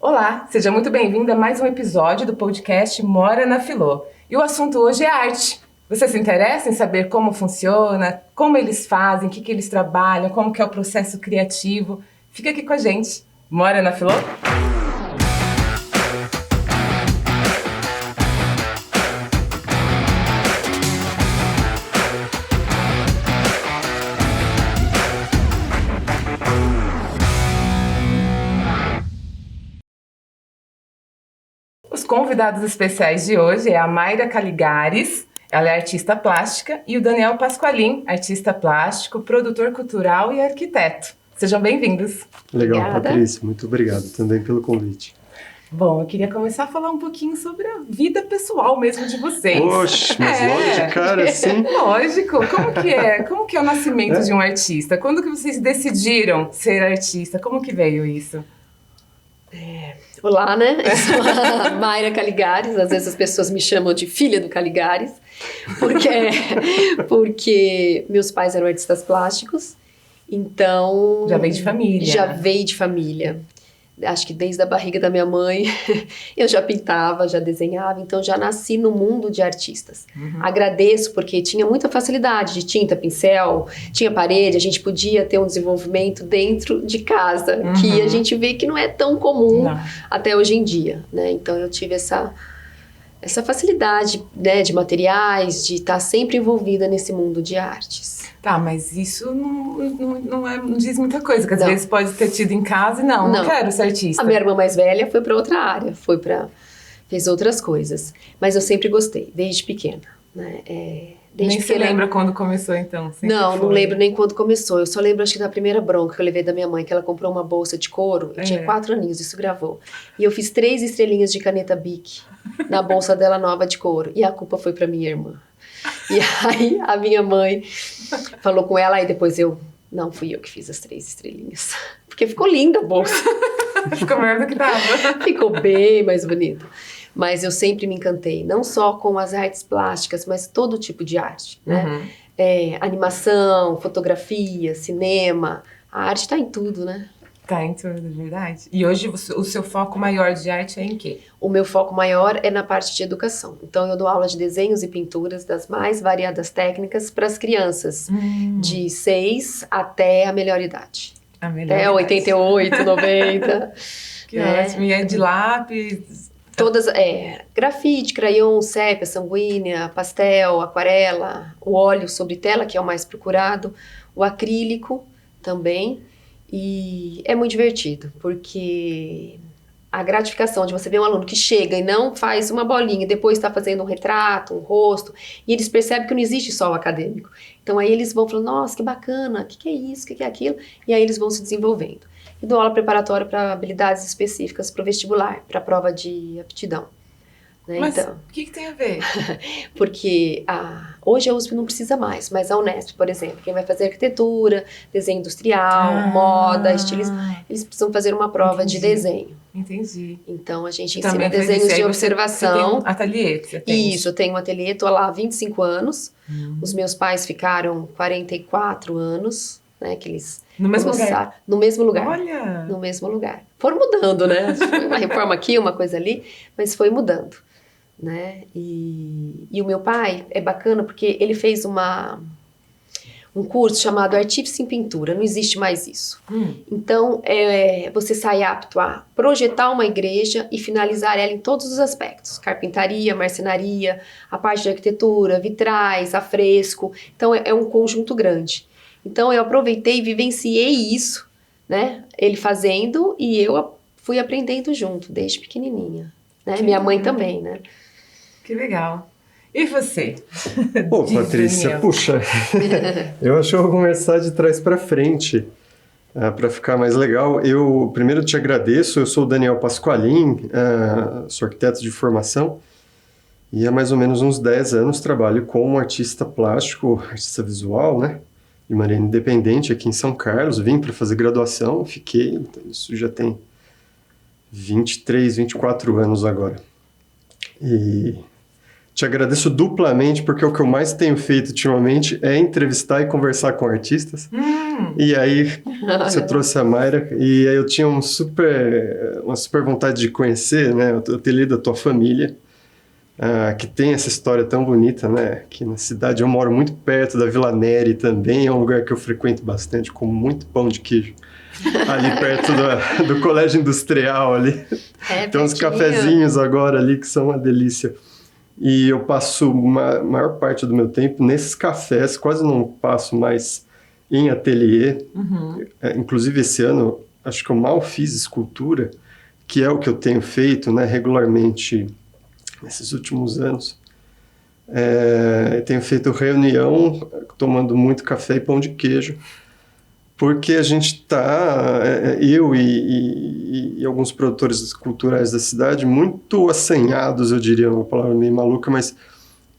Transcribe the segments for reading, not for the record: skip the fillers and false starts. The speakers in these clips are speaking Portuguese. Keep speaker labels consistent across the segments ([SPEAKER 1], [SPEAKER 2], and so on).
[SPEAKER 1] Olá, seja muito bem-vindo a mais um episódio do podcast Mora na Filô. E o assunto hoje é arte. Você se interessa em saber como funciona, como eles fazem, o que eles trabalham, como que é o processo criativo? Fica aqui com a gente. Mora na Filô? Os convidados especiais de hoje é a Mayra Caligares, ela é artista plástica, e o Daniel Pasqualin, artista plástico, produtor cultural e arquiteto. Sejam bem-vindos.
[SPEAKER 2] Legal,
[SPEAKER 3] Obrigada.
[SPEAKER 2] Patrícia, muito obrigado também pelo convite.
[SPEAKER 1] Bom, eu queria começar a falar um pouquinho sobre a vida pessoal mesmo de vocês.
[SPEAKER 2] Oxe, mas logo de cara, assim...
[SPEAKER 1] Lógico, como que é o nascimento de um artista? Quando que vocês decidiram ser artista? Como que veio isso?
[SPEAKER 3] Olá, né? Eu sou a Mayra Caligares, às vezes as pessoas me chamam de filha do Caligares, porque meus pais eram artistas plásticos, então...
[SPEAKER 1] Já veio de família.
[SPEAKER 3] Já veio de família. Acho que desde a barriga da minha mãe eu já pintava, já desenhava, então já nasci no mundo de artistas. Agradeço porque tinha muita facilidade de tinta, pincel, tinha parede, a gente podia ter um desenvolvimento dentro de casa, que a gente vê que não é tão comum até hoje em dia, né? Então eu tive essa facilidade, né, de materiais, de estar sempre envolvida nesse mundo de artes.
[SPEAKER 1] Tá, mas isso não diz muita coisa, que às vezes pode ter tido em casa e não quero ser artista.
[SPEAKER 3] A minha irmã mais velha foi para outra área, fez outras coisas, mas eu sempre gostei, desde pequena, né?
[SPEAKER 1] Nem se lembra quando começou, então?
[SPEAKER 3] Não lembro nem quando começou. Eu só lembro, acho que da primeira bronca que eu levei da minha mãe, que ela comprou uma bolsa de couro. Eu tinha 4 aninhos, isso gravou. E eu fiz 3 estrelinhas de caneta Bic na bolsa dela nova de couro. E a culpa foi pra minha irmã. E aí a minha mãe falou com ela, aí depois não, fui eu que fiz as 3 estrelinhas. Porque ficou linda a bolsa.
[SPEAKER 1] Ficou melhor do que tava.
[SPEAKER 3] Ficou bem mais bonito. Mas eu sempre me encantei, não só com as artes plásticas, mas todo tipo de arte, né? Animação, fotografia, cinema, a arte tá em tudo, né?
[SPEAKER 1] Tá em tudo, verdade. E hoje o seu foco maior de arte é em quê?
[SPEAKER 3] O meu foco maior é na parte de educação. Então eu dou aula de desenhos e pinturas das mais variadas técnicas para as crianças, de 6 até a melhor idade. Até 88, 90.
[SPEAKER 1] Que ótimo. E é de lápis...
[SPEAKER 3] Todas, grafite, crayon, sépia, sanguínea, pastel, aquarela, o óleo sobre tela, que é o mais procurado, o acrílico também, e é muito divertido, porque a gratificação de você ver um aluno que chega e não faz uma bolinha e depois está fazendo um retrato, um rosto, e eles percebem que não existe só o acadêmico. Então aí eles vão falando, nossa, que bacana, o que é isso, o que é aquilo, e aí eles vão se desenvolvendo. E dou aula preparatória para habilidades específicas para o vestibular, para a prova de aptidão. Né?
[SPEAKER 1] Mas
[SPEAKER 3] então,
[SPEAKER 1] o que tem a ver?
[SPEAKER 3] Porque hoje a USP não precisa mais, mas a Unesp, por exemplo, quem vai fazer arquitetura, desenho industrial, moda, estilismo, eles precisam fazer uma prova de desenho.
[SPEAKER 1] Entendi.
[SPEAKER 3] Então a gente ensina desenhos de observação.
[SPEAKER 1] Você tem um ateliê?
[SPEAKER 3] Isso, eu tenho um ateliê, estou lá há 25 anos. Os meus pais ficaram 44 anos, né, que eles...
[SPEAKER 1] No mesmo lugar?
[SPEAKER 3] No mesmo lugar.
[SPEAKER 1] Olha!
[SPEAKER 3] No mesmo lugar. Foram mudando, né? Foi uma reforma aqui, uma coisa ali, mas foi mudando, né? E o meu pai é bacana porque ele fez um curso chamado Artífice em Pintura. Não existe mais isso. Então, você sai apto a projetar uma igreja e finalizar ela em todos os aspectos. Carpintaria, marcenaria, a parte de arquitetura, vitrais, afresco. Então, é um conjunto grande. Então eu aproveitei e vivenciei isso, né? Ele fazendo e eu fui aprendendo junto, desde pequenininha. Né? Minha mãe também, né?
[SPEAKER 1] Que legal. E você?
[SPEAKER 2] Pô, Patrícia,
[SPEAKER 1] Daniel.
[SPEAKER 2] Puxa, eu acho que eu vou começar de trás para frente, para ficar mais legal. Eu primeiro te agradeço, eu sou o Daniel Pasqualin, sou arquiteto de formação, e há mais ou menos uns 10 anos trabalho como artista plástico, artista visual, né? De maneira independente aqui em São Carlos, vim para fazer graduação, fiquei, então isso já tem 23, 24 anos agora. E te agradeço duplamente, porque o que eu mais tenho feito ultimamente é entrevistar e conversar com artistas. E aí você trouxe a Mayra, e aí eu tinha uma super vontade de conhecer, né, o ateliê da tua família, que tem essa história tão bonita, né? Aqui na cidade eu moro muito perto da Vila Neri também, é um lugar que eu frequento bastante, como muito pão de queijo. Ali perto do Colégio Industrial ali. Tem uns cafezinhos agora ali que são uma delícia. E eu passo a maior parte do meu tempo nesses cafés, quase não passo mais em ateliê. Inclusive esse ano, acho que eu mal fiz escultura, que é o que eu tenho feito, né, regularmente nesses últimos anos. Tenho feito reunião, tomando muito café e pão de queijo, porque a gente está, eu e alguns produtores culturais da cidade, muito assanhados, eu diria, uma palavra meio maluca, mas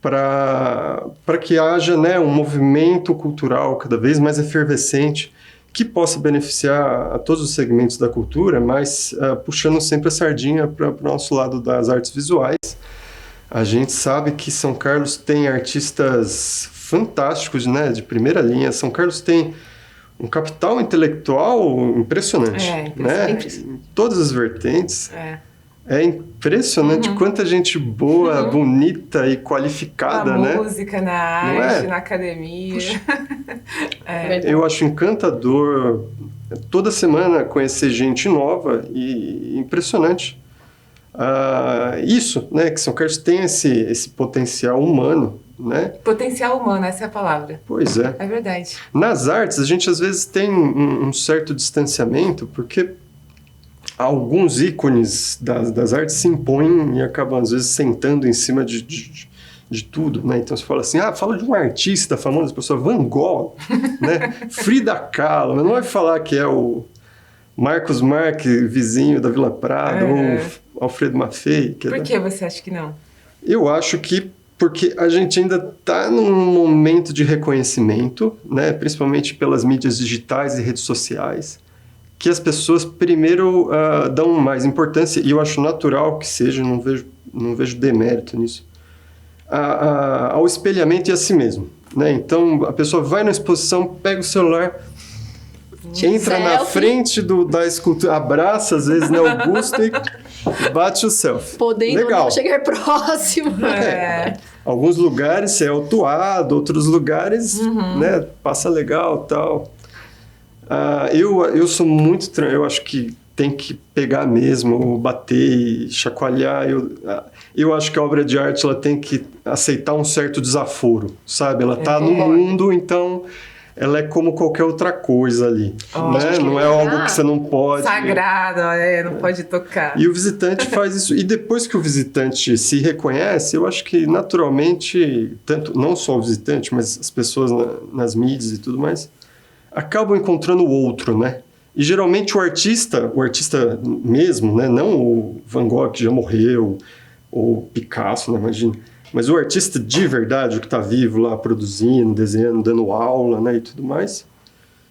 [SPEAKER 2] para que haja, né, um movimento cultural cada vez mais efervescente, que possa beneficiar a todos os segmentos da cultura, mas puxando sempre a sardinha para o nosso lado das artes visuais. A gente sabe que São Carlos tem artistas fantásticos, né, de primeira linha. São Carlos tem um capital intelectual impressionante, né? Em todas as vertentes. É impressionante quanta gente boa, bonita e qualificada, né?
[SPEAKER 1] Na música, na arte, na academia.
[SPEAKER 2] Eu acho encantador toda semana conhecer gente nova e impressionante. Isso, né? Que São Carlos tem esse potencial humano, né?
[SPEAKER 1] Potencial humano, essa é a palavra.
[SPEAKER 2] Pois é.
[SPEAKER 1] É verdade.
[SPEAKER 2] Nas artes, a gente às vezes tem um certo distanciamento, porque alguns ícones das artes se impõem e acabam às vezes sentando em cima de tudo, né? Então você fala assim, fala de um artista famoso, a pessoa Van Gogh, né? Frida Kahlo, mas não vai falar que é o Marcos Marques, vizinho da Vila Prado, ou Alfredo Maffei.
[SPEAKER 1] Por que você acha que não?
[SPEAKER 2] Eu acho que porque a gente ainda está num momento de reconhecimento, né? Principalmente pelas mídias digitais e redes sociais, que as pessoas primeiro dão mais importância, e eu acho natural que seja, não vejo demérito nisso, ao espelhamento e a si mesmo, né? Então, a pessoa vai na exposição, pega o celular, entra na frente da escultura, abraça, às vezes, né, o busto e bate o selfie.
[SPEAKER 3] Podendo não chegar próximo.
[SPEAKER 2] Alguns lugares é autuado, outros lugares, né, passa legal e tal. Eu sou muito... Eu acho que tem que pegar mesmo, bater e chacoalhar. Eu acho que a obra de arte ela tem que aceitar um certo desaforo, sabe? Ela está no mundo, então ela é como qualquer outra coisa ali. Né? Não é algo que você não pode...
[SPEAKER 1] Sagrado, não pode tocar.
[SPEAKER 2] E o visitante faz isso. E depois que o visitante se reconhece, eu acho que naturalmente, tanto não só o visitante, mas as pessoas nas mídias e tudo mais, acabam encontrando o outro, né? E geralmente o artista mesmo, né? Não o Van Gogh que já morreu, ou Picasso, né? Imagina. Mas o artista de verdade, o que está vivo lá, produzindo, desenhando, dando aula, né? E tudo mais,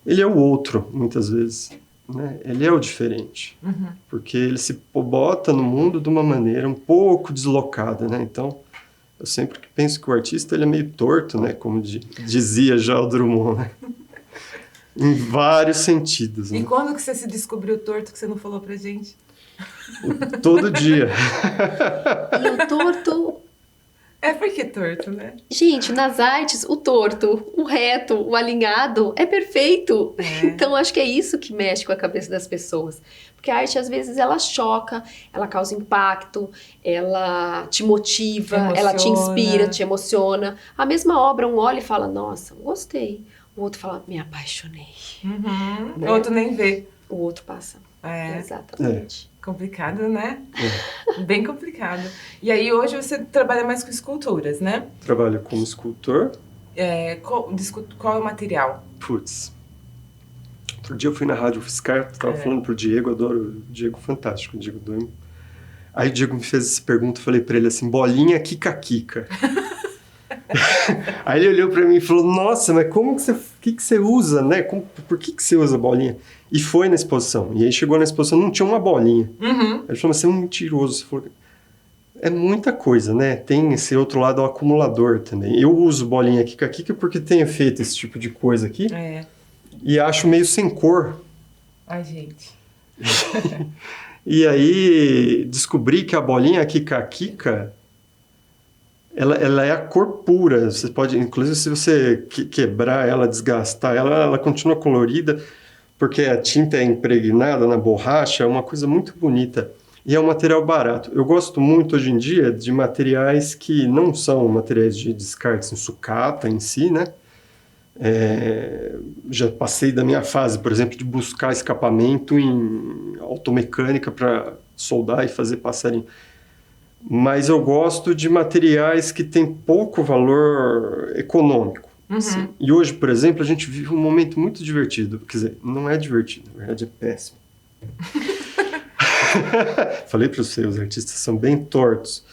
[SPEAKER 2] ele é o outro, muitas vezes, né? Ele é o diferente. Porque ele se bota no mundo de uma maneira um pouco deslocada, né? Então, eu sempre penso que o artista ele é meio torto, né? Como dizia já o Drummond, né? Em vários sentidos.
[SPEAKER 1] E
[SPEAKER 2] né?
[SPEAKER 1] quando que você se descobriu torto que você não falou pra gente?
[SPEAKER 2] Todo dia.
[SPEAKER 3] E o torto...
[SPEAKER 1] Por que torto, né?
[SPEAKER 3] Gente, nas artes, o torto, o reto, o alinhado é perfeito. Então, acho que é isso que mexe com a cabeça das pessoas. Porque a arte, às vezes, ela choca, ela causa impacto, ela te motiva, ela te inspira, te emociona. A mesma obra, um olha e fala, nossa, gostei. O outro fala, me apaixonei.
[SPEAKER 1] Né? O outro nem vê.
[SPEAKER 3] O outro passa. Exatamente.
[SPEAKER 1] Complicado, né? Bem complicado. E aí, hoje você trabalha mais com esculturas, né?
[SPEAKER 2] Trabalho como escultor.
[SPEAKER 1] Qual é o material?
[SPEAKER 2] Putz. Outro dia eu fui na Rádio Fiscar, tava falando pro Diego, adoro o Diego, fantástico, o Diego Doime. Aí o Diego me fez essa pergunta, falei pra ele assim, bolinha kika-kika. Aí ele olhou pra mim e falou, nossa, mas como que você usa, né? Por que você usa bolinha? E foi na exposição. E aí chegou na exposição, não tinha uma bolinha. Aí ele falou, você é um mentiroso. Você falou, é muita coisa, né? Tem esse outro lado, o acumulador também. Eu uso bolinha kika-kika porque tenho feito esse tipo de coisa aqui. E acho meio sem cor.
[SPEAKER 1] Ai, gente.
[SPEAKER 2] E aí descobri que a bolinha Kika, ela é a cor pura. Você pode, inclusive, se você quebrar ela, desgastar ela continua colorida, porque a tinta é impregnada na borracha, é uma coisa muito bonita. E é um material barato. Eu gosto muito, hoje em dia, de materiais que não são materiais de descarte, em sucata em si, né? Já passei da minha fase, por exemplo, de buscar escapamento em automecânica para soldar e fazer passarinho. Mas eu gosto de materiais que têm pouco valor econômico. Assim. E hoje, por exemplo, a gente vive um momento muito divertido. Quer dizer, não é divertido, na verdade é péssimo. Falei para você, os artistas são bem tortos.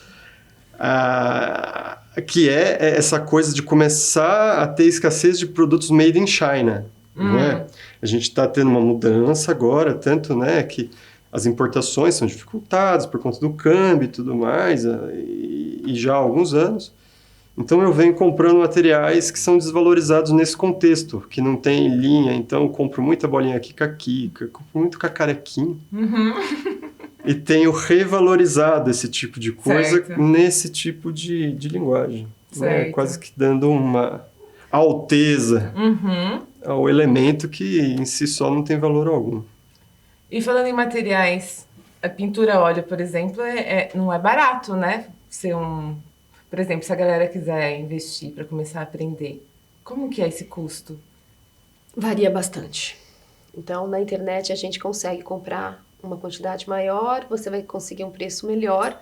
[SPEAKER 2] Que é essa coisa de começar a ter escassez de produtos made in China. Né? A gente está tendo uma mudança agora, tanto, né, que as importações são dificultadas por conta do câmbio e tudo mais, e já há alguns anos. Então eu venho comprando materiais que são desvalorizados nesse contexto, que não tem linha. Então eu compro muita bolinha Kika, compro muito cacarequinho. E tenho revalorizado esse tipo de coisa nesse tipo de linguagem. Né? Quase que dando uma alteza ao elemento que em si só não tem valor algum.
[SPEAKER 1] E falando em materiais, a pintura a óleo, por exemplo, não é barato, né? Por exemplo, se a galera quiser investir para começar a aprender, como que é esse custo?
[SPEAKER 3] Varia bastante. Então, na internet a gente consegue comprar uma quantidade maior, você vai conseguir um preço melhor.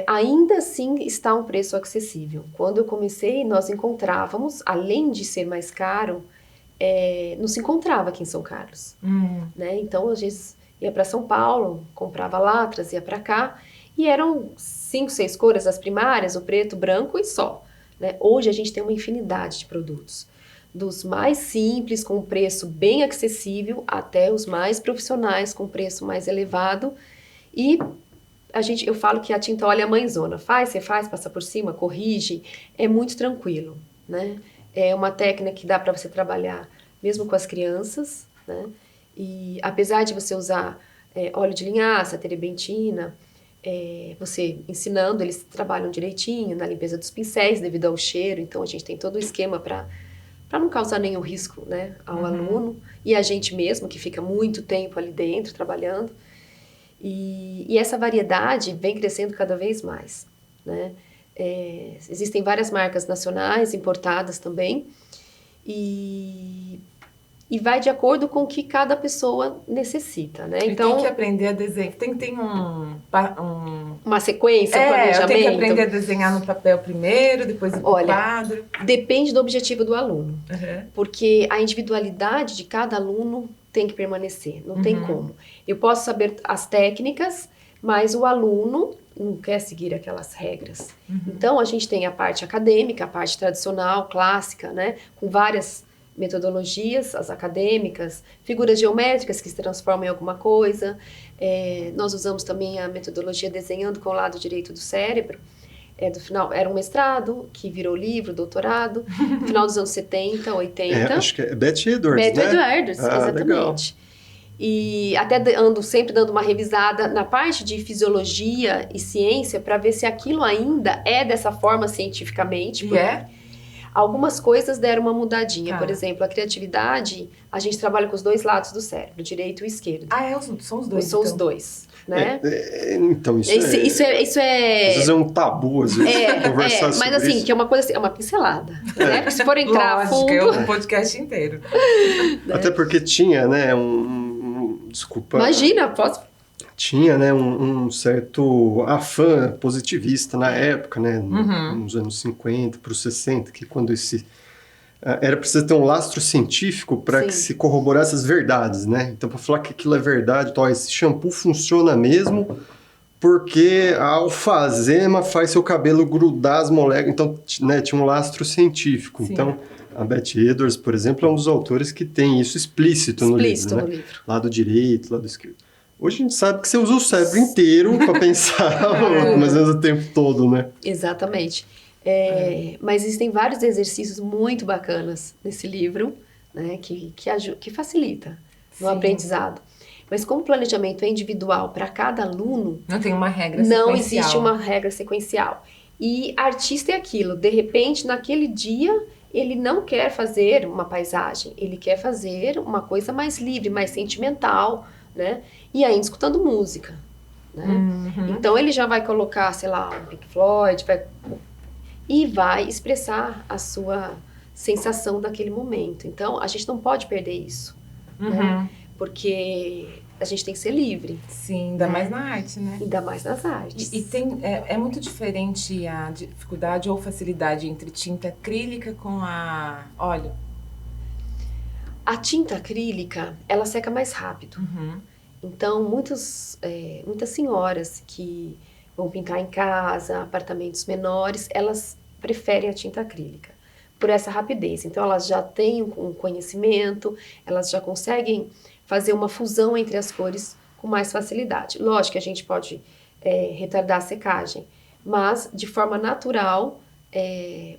[SPEAKER 3] Ainda assim está um preço acessível. Quando eu comecei, nós encontrávamos, além de ser mais caro, não se encontrava aqui em São Carlos. Né? Então, às vezes, ia para São Paulo, comprava lá, trazia para cá, e eram 5, 6 cores as primárias, o preto, branco e só. Né? Hoje a gente tem uma infinidade de produtos. Dos mais simples, com preço bem acessível, até os mais profissionais, com preço mais elevado. E eu falo que a tinta óleo é a mãezona. Você faz, passa por cima, corrige. É muito tranquilo, né? É uma técnica que dá para você trabalhar mesmo com as crianças, né? E apesar de você usar óleo de linhaça, terebentina, você ensinando, eles trabalham direitinho na limpeza dos pincéis devido ao cheiro. Então a gente tem todo o esquema para não causar nenhum risco, né, ao aluno e a gente mesmo, que fica muito tempo ali dentro trabalhando. E essa variedade vem crescendo cada vez mais. Né? Existem várias marcas nacionais, importadas também, e vai de acordo com o que cada pessoa necessita. Né?
[SPEAKER 1] Então, tem que aprender a desenhar, tem que ter
[SPEAKER 3] uma sequência, um planejamento.
[SPEAKER 1] Tem que aprender a desenhar no papel primeiro, depois no quadro.
[SPEAKER 3] Depende do objetivo do aluno, porque a individualidade de cada aluno tem que permanecer, não tem como. Eu posso saber as técnicas, mas o aluno não quer seguir aquelas regras. Então, a gente tem a parte acadêmica, a parte tradicional, clássica, né, com várias metodologias, as acadêmicas, figuras geométricas que se transformam em alguma coisa. Nós usamos também a metodologia desenhando com o lado direito do cérebro. Do final, era um mestrado que virou livro, doutorado, no final dos anos 70, 80.
[SPEAKER 2] Acho que é Beth Edwards,
[SPEAKER 3] Beth Edwards, exatamente. Legal. E até ando sempre dando uma revisada na parte de fisiologia e ciência para ver se aquilo ainda é dessa forma cientificamente. Algumas coisas deram uma mudadinha. Por exemplo, a criatividade, a gente trabalha com os dois lados do cérebro, direito e esquerdo.
[SPEAKER 1] São os dois.
[SPEAKER 3] São os dois, né?
[SPEAKER 2] Então, isso é... Às vezes é um tabu, às vezes, conversar sobre
[SPEAKER 3] mas assim,
[SPEAKER 2] isso.
[SPEAKER 3] que é uma coisa assim, é uma pincelada, né? Porque se for entrar
[SPEAKER 1] fundo...
[SPEAKER 3] fundo...
[SPEAKER 1] é um podcast inteiro.
[SPEAKER 2] Até porque tinha, né, desculpa...
[SPEAKER 3] Imagina, posso...
[SPEAKER 2] Tinha, né, um certo afã positivista na época, né, nos anos 50 para os 60, que quando era preciso ter um lastro científico para que se corroborasse as verdades, né? Então, para falar que aquilo é verdade, esse shampoo funciona mesmo porque a alfazema faz seu cabelo grudar as moléculas. Então, né, tinha um lastro científico. Sim. Então, a Beth Edwards, por exemplo, é um dos autores que tem isso explícito no livro, né? Lado direito, lado esquerdo. Hoje a gente sabe que você usa o cérebro inteiro para pensar, mas o tempo todo, né?
[SPEAKER 3] Exatamente. Mas existem vários exercícios muito bacanas nesse livro, né, que facilita no aprendizado. Mas como o planejamento é individual para cada aluno,
[SPEAKER 1] não tem uma regra sequencial.
[SPEAKER 3] Não existe uma regra sequencial. E artista é aquilo, de repente, naquele dia, ele não quer fazer uma paisagem, ele quer fazer uma coisa mais livre, mais sentimental, né? E ainda escutando música, né? Então ele já vai colocar, sei lá, um Pink Floyd, e vai expressar a sua sensação daquele momento. Então a gente não pode perder isso, né? Porque a gente tem que ser livre.
[SPEAKER 1] Sim, ainda mais na arte, né?
[SPEAKER 3] Ainda mais nas artes.
[SPEAKER 1] E é muito diferente a dificuldade ou facilidade entre tinta acrílica com a óleo?
[SPEAKER 3] A tinta acrílica, ela seca mais rápido. Então, muitas senhoras que vão pintar em casa, apartamentos menores, elas preferem a tinta acrílica por essa rapidez. Então, elas já têm um conhecimento, elas já conseguem fazer uma fusão entre as cores com mais facilidade. Lógico que a gente pode retardar a secagem, mas de forma natural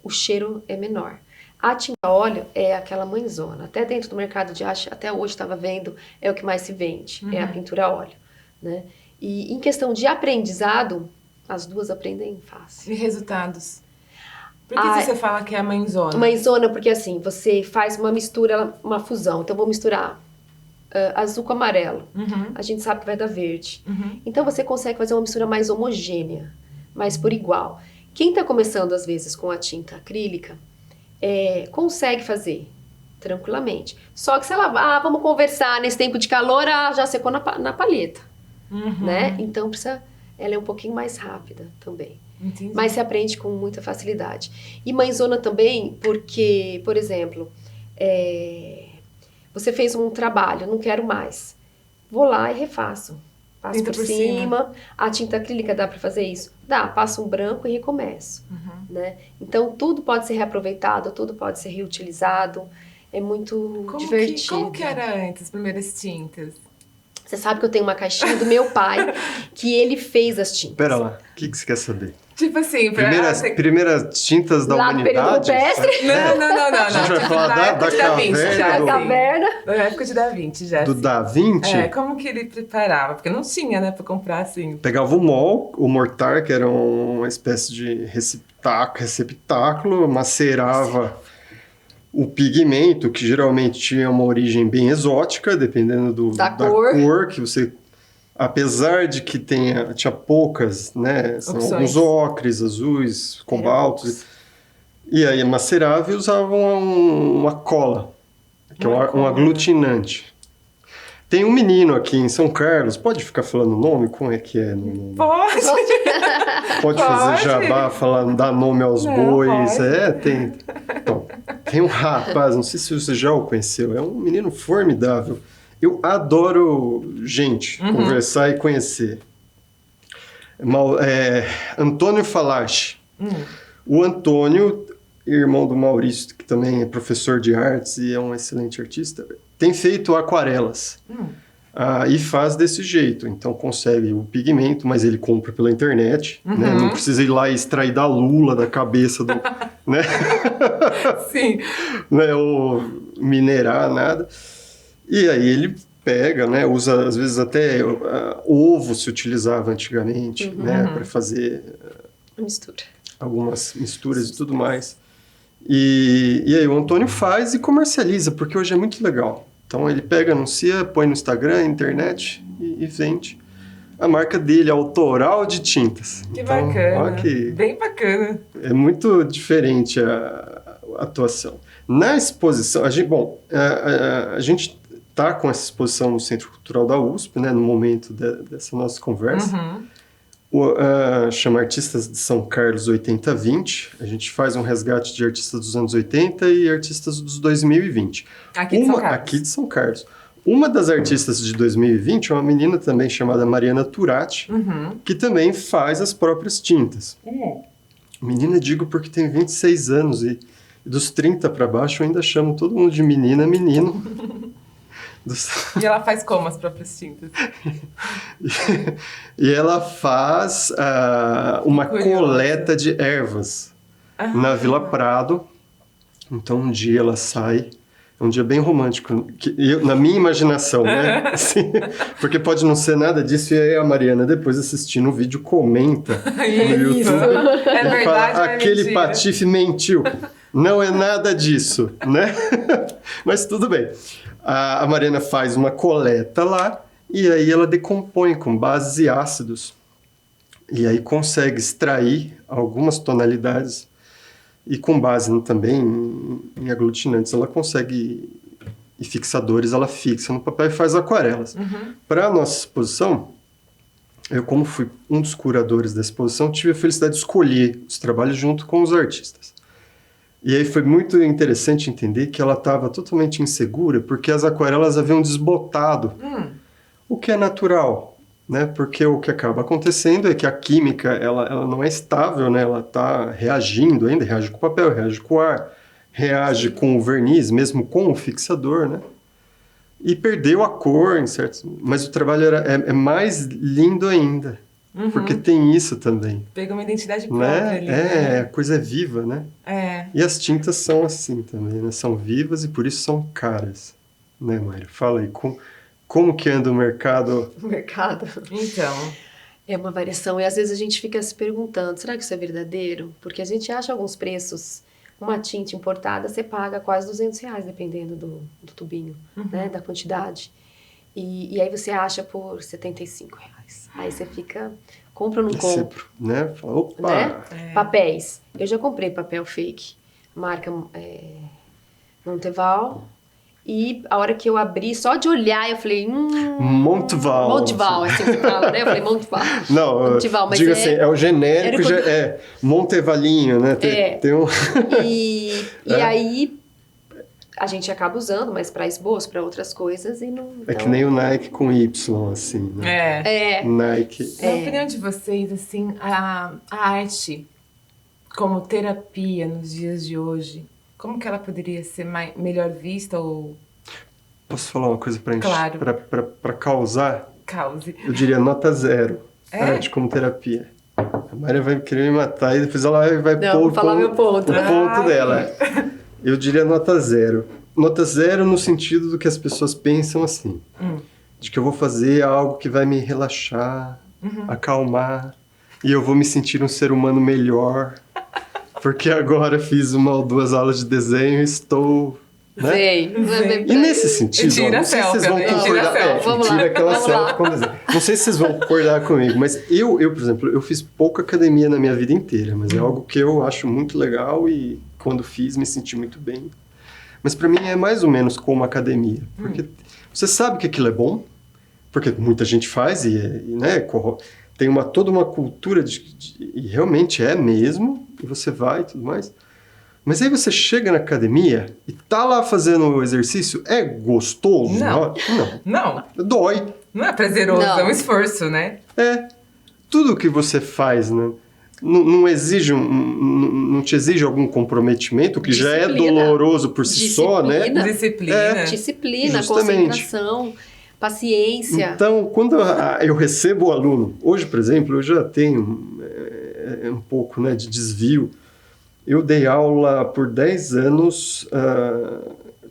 [SPEAKER 3] o cheiro é menor. A tinta a óleo é aquela mãezona. Até dentro do mercado de arte, até hoje estava vendo, é o que mais se vende, é a pintura a óleo, né? E em questão de aprendizado, as duas aprendem fácil.
[SPEAKER 1] E resultados? Por que você fala que é a mãezona?
[SPEAKER 3] Mãezona porque assim, você faz uma mistura, uma fusão. Então, vou misturar azul com amarelo. A gente sabe que vai dar verde. Então, você consegue fazer uma mistura mais homogênea, mais por igual. Quem está começando, às vezes, com a tinta acrílica, consegue fazer tranquilamente. Só que se ela, vamos conversar nesse tempo de calor, já secou na palheta, né? Então, ela é um pouquinho mais rápida também.
[SPEAKER 1] Entendi.
[SPEAKER 3] Mas se aprende com muita facilidade. E mãezona também, porque, por exemplo, você fez um trabalho, não quero mais. Vou lá e refaço. Passo por cima. A tinta acrílica dá para fazer isso? Dá, passo um branco e recomeço. Né? Então, tudo pode ser reaproveitado, tudo pode ser reutilizado. É muito divertido.
[SPEAKER 1] Como que era antes, as primeiras tintas?
[SPEAKER 3] Você sabe que eu tenho uma caixinha do meu pai, que ele fez as tintas.
[SPEAKER 2] Pera lá, o que você quer saber?
[SPEAKER 1] Tipo assim,
[SPEAKER 2] primeiras tintas da humanidade?
[SPEAKER 3] Lá do período rupestre?
[SPEAKER 1] Não.
[SPEAKER 2] A gente vai falar da caverna.
[SPEAKER 3] Caverna.
[SPEAKER 1] Da época de Da Vinci, já.
[SPEAKER 2] Do Da Vinci?
[SPEAKER 1] Como que ele preparava? Porque não tinha, né, pra comprar assim.
[SPEAKER 2] Pegava o mortar, que era uma espécie de receptáculo, macerava o pigmento, que geralmente tinha uma origem bem exótica, dependendo da cor que você... Apesar de que tinha poucas, né? São alguns ocres, azuis, cobaltos. E aí macerava e usavam uma cola, que é um aglutinante. Tem um menino aqui em São Carlos, pode ficar falando o nome? Como é que é?
[SPEAKER 1] Pode!
[SPEAKER 2] Pode fazer jabá, dar nome aos bois.
[SPEAKER 1] Pode.
[SPEAKER 2] Tem. Então, tem um rapaz, não sei se você já o conheceu, é um menino formidável. Eu adoro gente, conversar e conhecer. Antônio Falache. O Antônio, irmão do Maurício, que também é professor de artes e é um excelente artista, tem feito aquarelas. E faz desse jeito. Então consegue o pigmento, mas ele compra pela internet. Né? Não precisa ir lá e extrair da lula, da cabeça do... né?
[SPEAKER 1] Sim.
[SPEAKER 2] Né? Ou minerar, nada. E aí ele pega, né? Usa, às vezes, até ovo se utilizava antigamente, né? Para fazer algumas misturas e tudo mais. E aí o Antônio faz e comercializa, porque hoje é muito legal. Então ele pega, anuncia, põe no Instagram, internet e vende. A marca dele, autoral de tintas.
[SPEAKER 1] Que
[SPEAKER 2] então,
[SPEAKER 1] bacana. Bem bacana.
[SPEAKER 2] É muito diferente a atuação. Na exposição, a gente está com essa exposição no Centro Cultural da USP, né, no momento dessa nossa conversa. Chama Artistas de São Carlos 80-20. A gente faz um resgate de artistas dos anos 80 e artistas dos 2020.
[SPEAKER 1] Aqui de São Carlos.
[SPEAKER 2] Aqui de São Carlos. Uma das artistas de 2020 é uma menina também chamada Mariana Turati, que também faz as próprias tintas. Menina, digo porque tem 26 anos e dos 30 para baixo eu ainda chamo todo mundo de menina, menino.
[SPEAKER 1] E ela faz como as próprias tintas?
[SPEAKER 2] E ela faz uma coleta de ervas na Vila Prado. Então um dia ela sai É um dia bem romântico, na minha imaginação, né? Assim, porque pode não ser nada disso, e aí a Mariana, depois assistindo o vídeo, comenta no YouTube.
[SPEAKER 1] É verdade,
[SPEAKER 2] fala, aquele
[SPEAKER 1] mentira.
[SPEAKER 2] patife mentiu. Não é nada disso, né? Mas tudo bem. A Mariana faz uma coleta lá, e aí ela decompõe com bases e ácidos. E aí consegue extrair algumas tonalidades. E com base também em aglutinantes, ela consegue, e fixadores, ela fixa no papel e faz aquarelas. Para a nossa exposição, eu, como fui um dos curadores da exposição, tive a felicidade de escolher os trabalhos junto com os artistas. E aí foi muito interessante entender que ela estava totalmente insegura, porque as aquarelas haviam desbotado, o que é natural. Né? Porque o que acaba acontecendo é que a química ela não é estável, né? Ela está reagindo ainda, reage com o papel, reage com o ar, reage com o verniz, mesmo com o fixador, né? E perdeu a cor, em certos... mas o trabalho é mais lindo ainda, porque tem isso também.
[SPEAKER 1] Pega uma identidade própria ali,
[SPEAKER 2] né? A coisa é viva, né?
[SPEAKER 1] E
[SPEAKER 2] as tintas são assim também, né? São vivas e por isso são caras, né, Mayra? Fala aí, como que anda o mercado?
[SPEAKER 3] O mercado.
[SPEAKER 1] Então.
[SPEAKER 3] É uma variação. E às vezes a gente fica se perguntando, será que isso é verdadeiro? Porque a gente acha alguns preços. Uma tinta importada, você paga quase R$200, dependendo do tubinho, né? Da quantidade. E aí você acha por R$75. Aí você fica, compra ou não compra?
[SPEAKER 2] Né? Fala, opa!
[SPEAKER 3] Né? Papéis. Eu já comprei papel fake. Marca Monteval. E a hora que eu abri, só de olhar, eu falei...
[SPEAKER 2] Monteval.
[SPEAKER 3] Monteval, é assim que se fala, né? Eu falei Monteval.
[SPEAKER 2] Não,
[SPEAKER 3] Monteval, mas
[SPEAKER 2] diga assim, é o genérico, é Montevalinho, né? Tem um...
[SPEAKER 3] E aí, a gente acaba usando, mas para esboço, para outras coisas, e não...
[SPEAKER 2] É que nem o Nike com Y, assim, né? Nike.
[SPEAKER 1] Na opinião de vocês, assim, a arte como terapia nos dias de hoje... Como que ela poderia ser melhor vista ou...
[SPEAKER 2] Posso falar uma coisa pra gente?
[SPEAKER 1] Claro.
[SPEAKER 2] Pra causar?
[SPEAKER 1] Cause.
[SPEAKER 2] Eu diria nota 0. Arte como terapia. A Maria vai querer me matar e depois ela vai pôr
[SPEAKER 3] meu ponto.
[SPEAKER 2] o ponto dela. Eu diria nota 0. Nota 0 no sentido do que as pessoas pensam assim. De que eu vou fazer algo que vai me relaxar, acalmar, e eu vou me sentir um ser humano melhor... Porque agora fiz 1 ou 2 aulas de desenho e estou... Né? E nesse sentido, não sei se vocês vão concordar... Tira aquela selfie com desenho. Não sei se vocês vão concordar comigo, mas eu, por exemplo, eu fiz pouca academia na minha vida inteira, mas é algo que eu acho muito legal e quando fiz me senti muito bem. Mas para mim é mais ou menos como academia. Porque você sabe que aquilo é bom, porque muita gente faz e né, tem toda uma cultura e realmente é mesmo, e você vai e tudo mais. Mas aí você chega na academia e tá lá fazendo o exercício, é gostoso?
[SPEAKER 1] Não.
[SPEAKER 2] Dói.
[SPEAKER 1] Não é prazeroso, é um esforço, né?
[SPEAKER 2] Tudo que você faz, né? Não exige não te exige algum comprometimento, que já é doloroso por si só, né?
[SPEAKER 3] Disciplina, concentração, paciência.
[SPEAKER 2] Então, quando eu recebo o aluno, hoje, por exemplo, eu já tenho um pouco, né, de desvio. Eu dei aula por 10 anos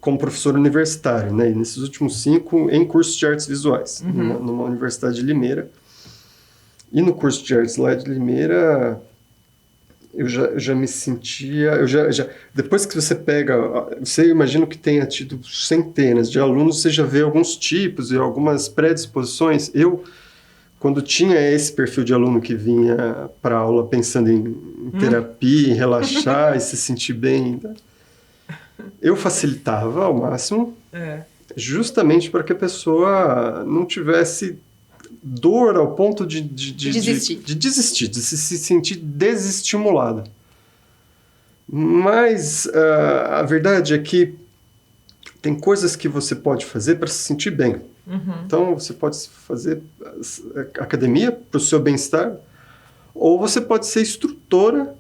[SPEAKER 2] como professor universitário, né? E nesses últimos 5 em cursos de artes visuais, numa universidade de Limeira. E no curso de artes lá de Limeira, eu já me sentia... depois que você pega... Você imagina que tenha tido centenas de alunos, você já vê alguns tipos e algumas predisposições. Quando tinha esse perfil de aluno que vinha para aula pensando em terapia, em relaxar e se sentir bem, né? Eu facilitava ao máximo, justamente para que a pessoa não tivesse dor ao ponto de desistir, de se sentir desestimulada. Mas a verdade é que tem coisas que você pode fazer para se sentir bem. Então, você pode fazer academia para o seu bem-estar, ou você pode ser instrutora,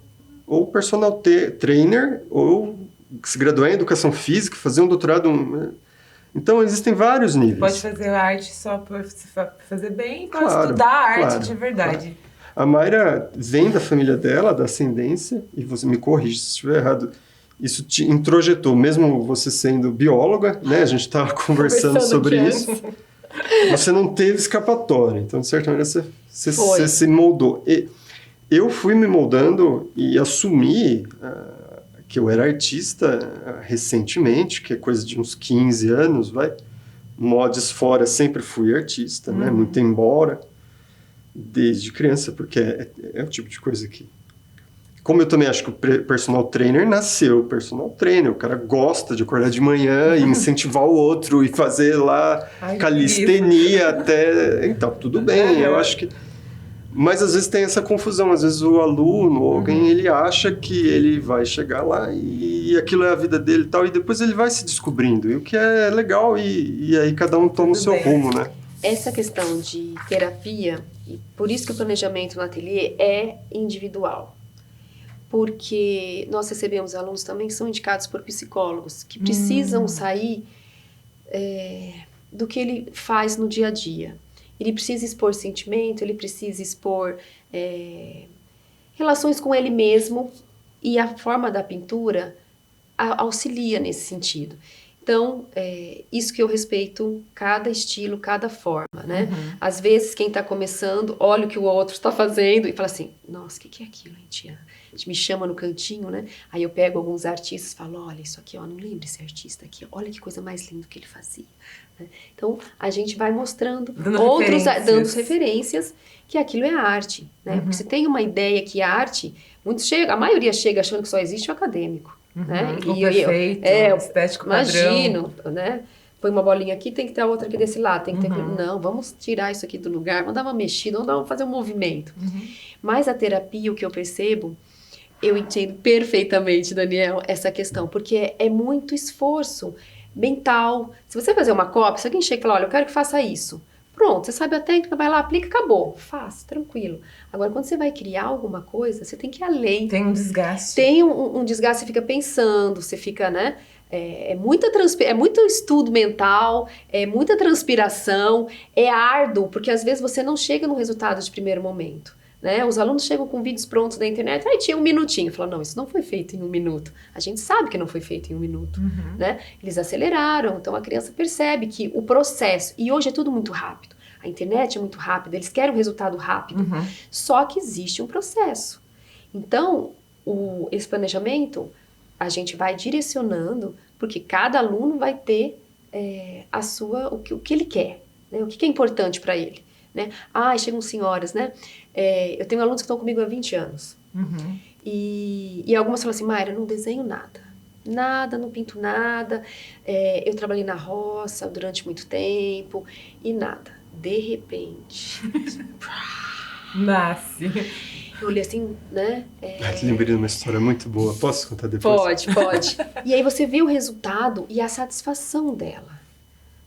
[SPEAKER 2] ou personal trainer, ou se graduar em educação física, fazer um doutorado. Então, existem vários níveis.
[SPEAKER 1] Pode fazer arte só para fazer bem, pode estudar arte de verdade.
[SPEAKER 2] Claro. A Mayra vem da família dela, da ascendência, e você me corrige se estiver errado, isso te introjetou, mesmo você sendo bióloga, né? A gente estava conversando sobre isso. Você não teve escapatória, então, de certa maneira, você se moldou. E eu fui me moldando e assumi que eu era artista recentemente, que é coisa de uns 15 anos, vai. Modos fora, sempre fui artista, né? Muito embora, desde criança, porque é o tipo de coisa que... Como eu também acho que o personal trainer nasceu personal trainer, o cara gosta de acordar de manhã e incentivar o outro e fazer lá calistenia até... Então, tudo bem, eu acho que... Mas às vezes tem essa confusão, às vezes o aluno ou alguém, ele acha que ele vai chegar lá e aquilo é a vida dele e tal, e depois ele vai se descobrindo, e o que é legal, e aí cada um toma o seu rumo, né?
[SPEAKER 3] Essa questão de terapia, e por isso que o planejamento no ateliê é individual. Porque nós recebemos alunos também que são indicados por psicólogos, que precisam sair do que ele faz no dia a dia. Ele precisa expor sentimento, ele precisa expor relações com ele mesmo, e a forma da pintura auxilia nesse sentido. Então, isso que eu respeito cada estilo, cada forma, né? Às vezes, quem está começando, olha o que o outro está fazendo e fala assim, nossa, o que é aquilo, hein, tia? A gente me chama no cantinho, né? Aí eu pego alguns artistas e falo, olha, isso aqui, ó, não lembra esse artista aqui, olha que coisa mais linda que ele fazia. Né? Então, a gente vai mostrando dando referências que aquilo é arte, né? Porque se tem uma ideia que a arte, a maioria chega achando que só existe o acadêmico. Né?
[SPEAKER 1] O perfeito, o estético
[SPEAKER 3] imagino, padrão. Né? Põe uma bolinha aqui, tem que ter a outra aqui desse lado, tem que ter... Não, vamos tirar isso aqui do lugar, vamos dar uma mexida, vamos fazer um movimento. Mas a terapia, o que eu percebo, eu entendo perfeitamente, Daniel, essa questão, porque é muito esforço mental. Se você fazer uma cópia, se alguém chega e fala, olha, eu quero que faça isso. Pronto, você sabe a técnica, vai lá, aplica, acabou. Faz, tranquilo. Agora, quando você vai criar alguma coisa, você tem que ir além.
[SPEAKER 1] Tem um desgaste.
[SPEAKER 3] Tem um desgaste, você fica pensando, você fica, né? É muito estudo mental, é muita transpiração, é árduo, porque às vezes você não chega no resultado de primeiro momento. Né? Os alunos chegam com vídeos prontos da internet, aí tinha 1 minutinho. Falam, não, isso não foi feito em 1 minuto. A gente sabe que não foi feito em 1 minuto. Né? Eles aceleraram, então a criança percebe que o processo, e hoje é tudo muito rápido, a internet é muito rápida, eles querem um resultado rápido, só que existe um processo. Então, esse planejamento, a gente vai direcionando, porque cada aluno vai ter o que ele quer, né? O que é importante para ele. Né? Chegam senhoras, né? Eu tenho alunos que estão comigo há 20 anos. E algumas falam assim, Mayra, eu não desenho nada. Nada, não pinto nada. Eu trabalhei na roça durante muito tempo e nada. De repente...
[SPEAKER 1] Nasce.
[SPEAKER 3] Eu olhei assim, né?
[SPEAKER 2] Lembrei de uma história muito boa. Posso contar depois?
[SPEAKER 3] Pode. E aí você vê o resultado e a satisfação dela.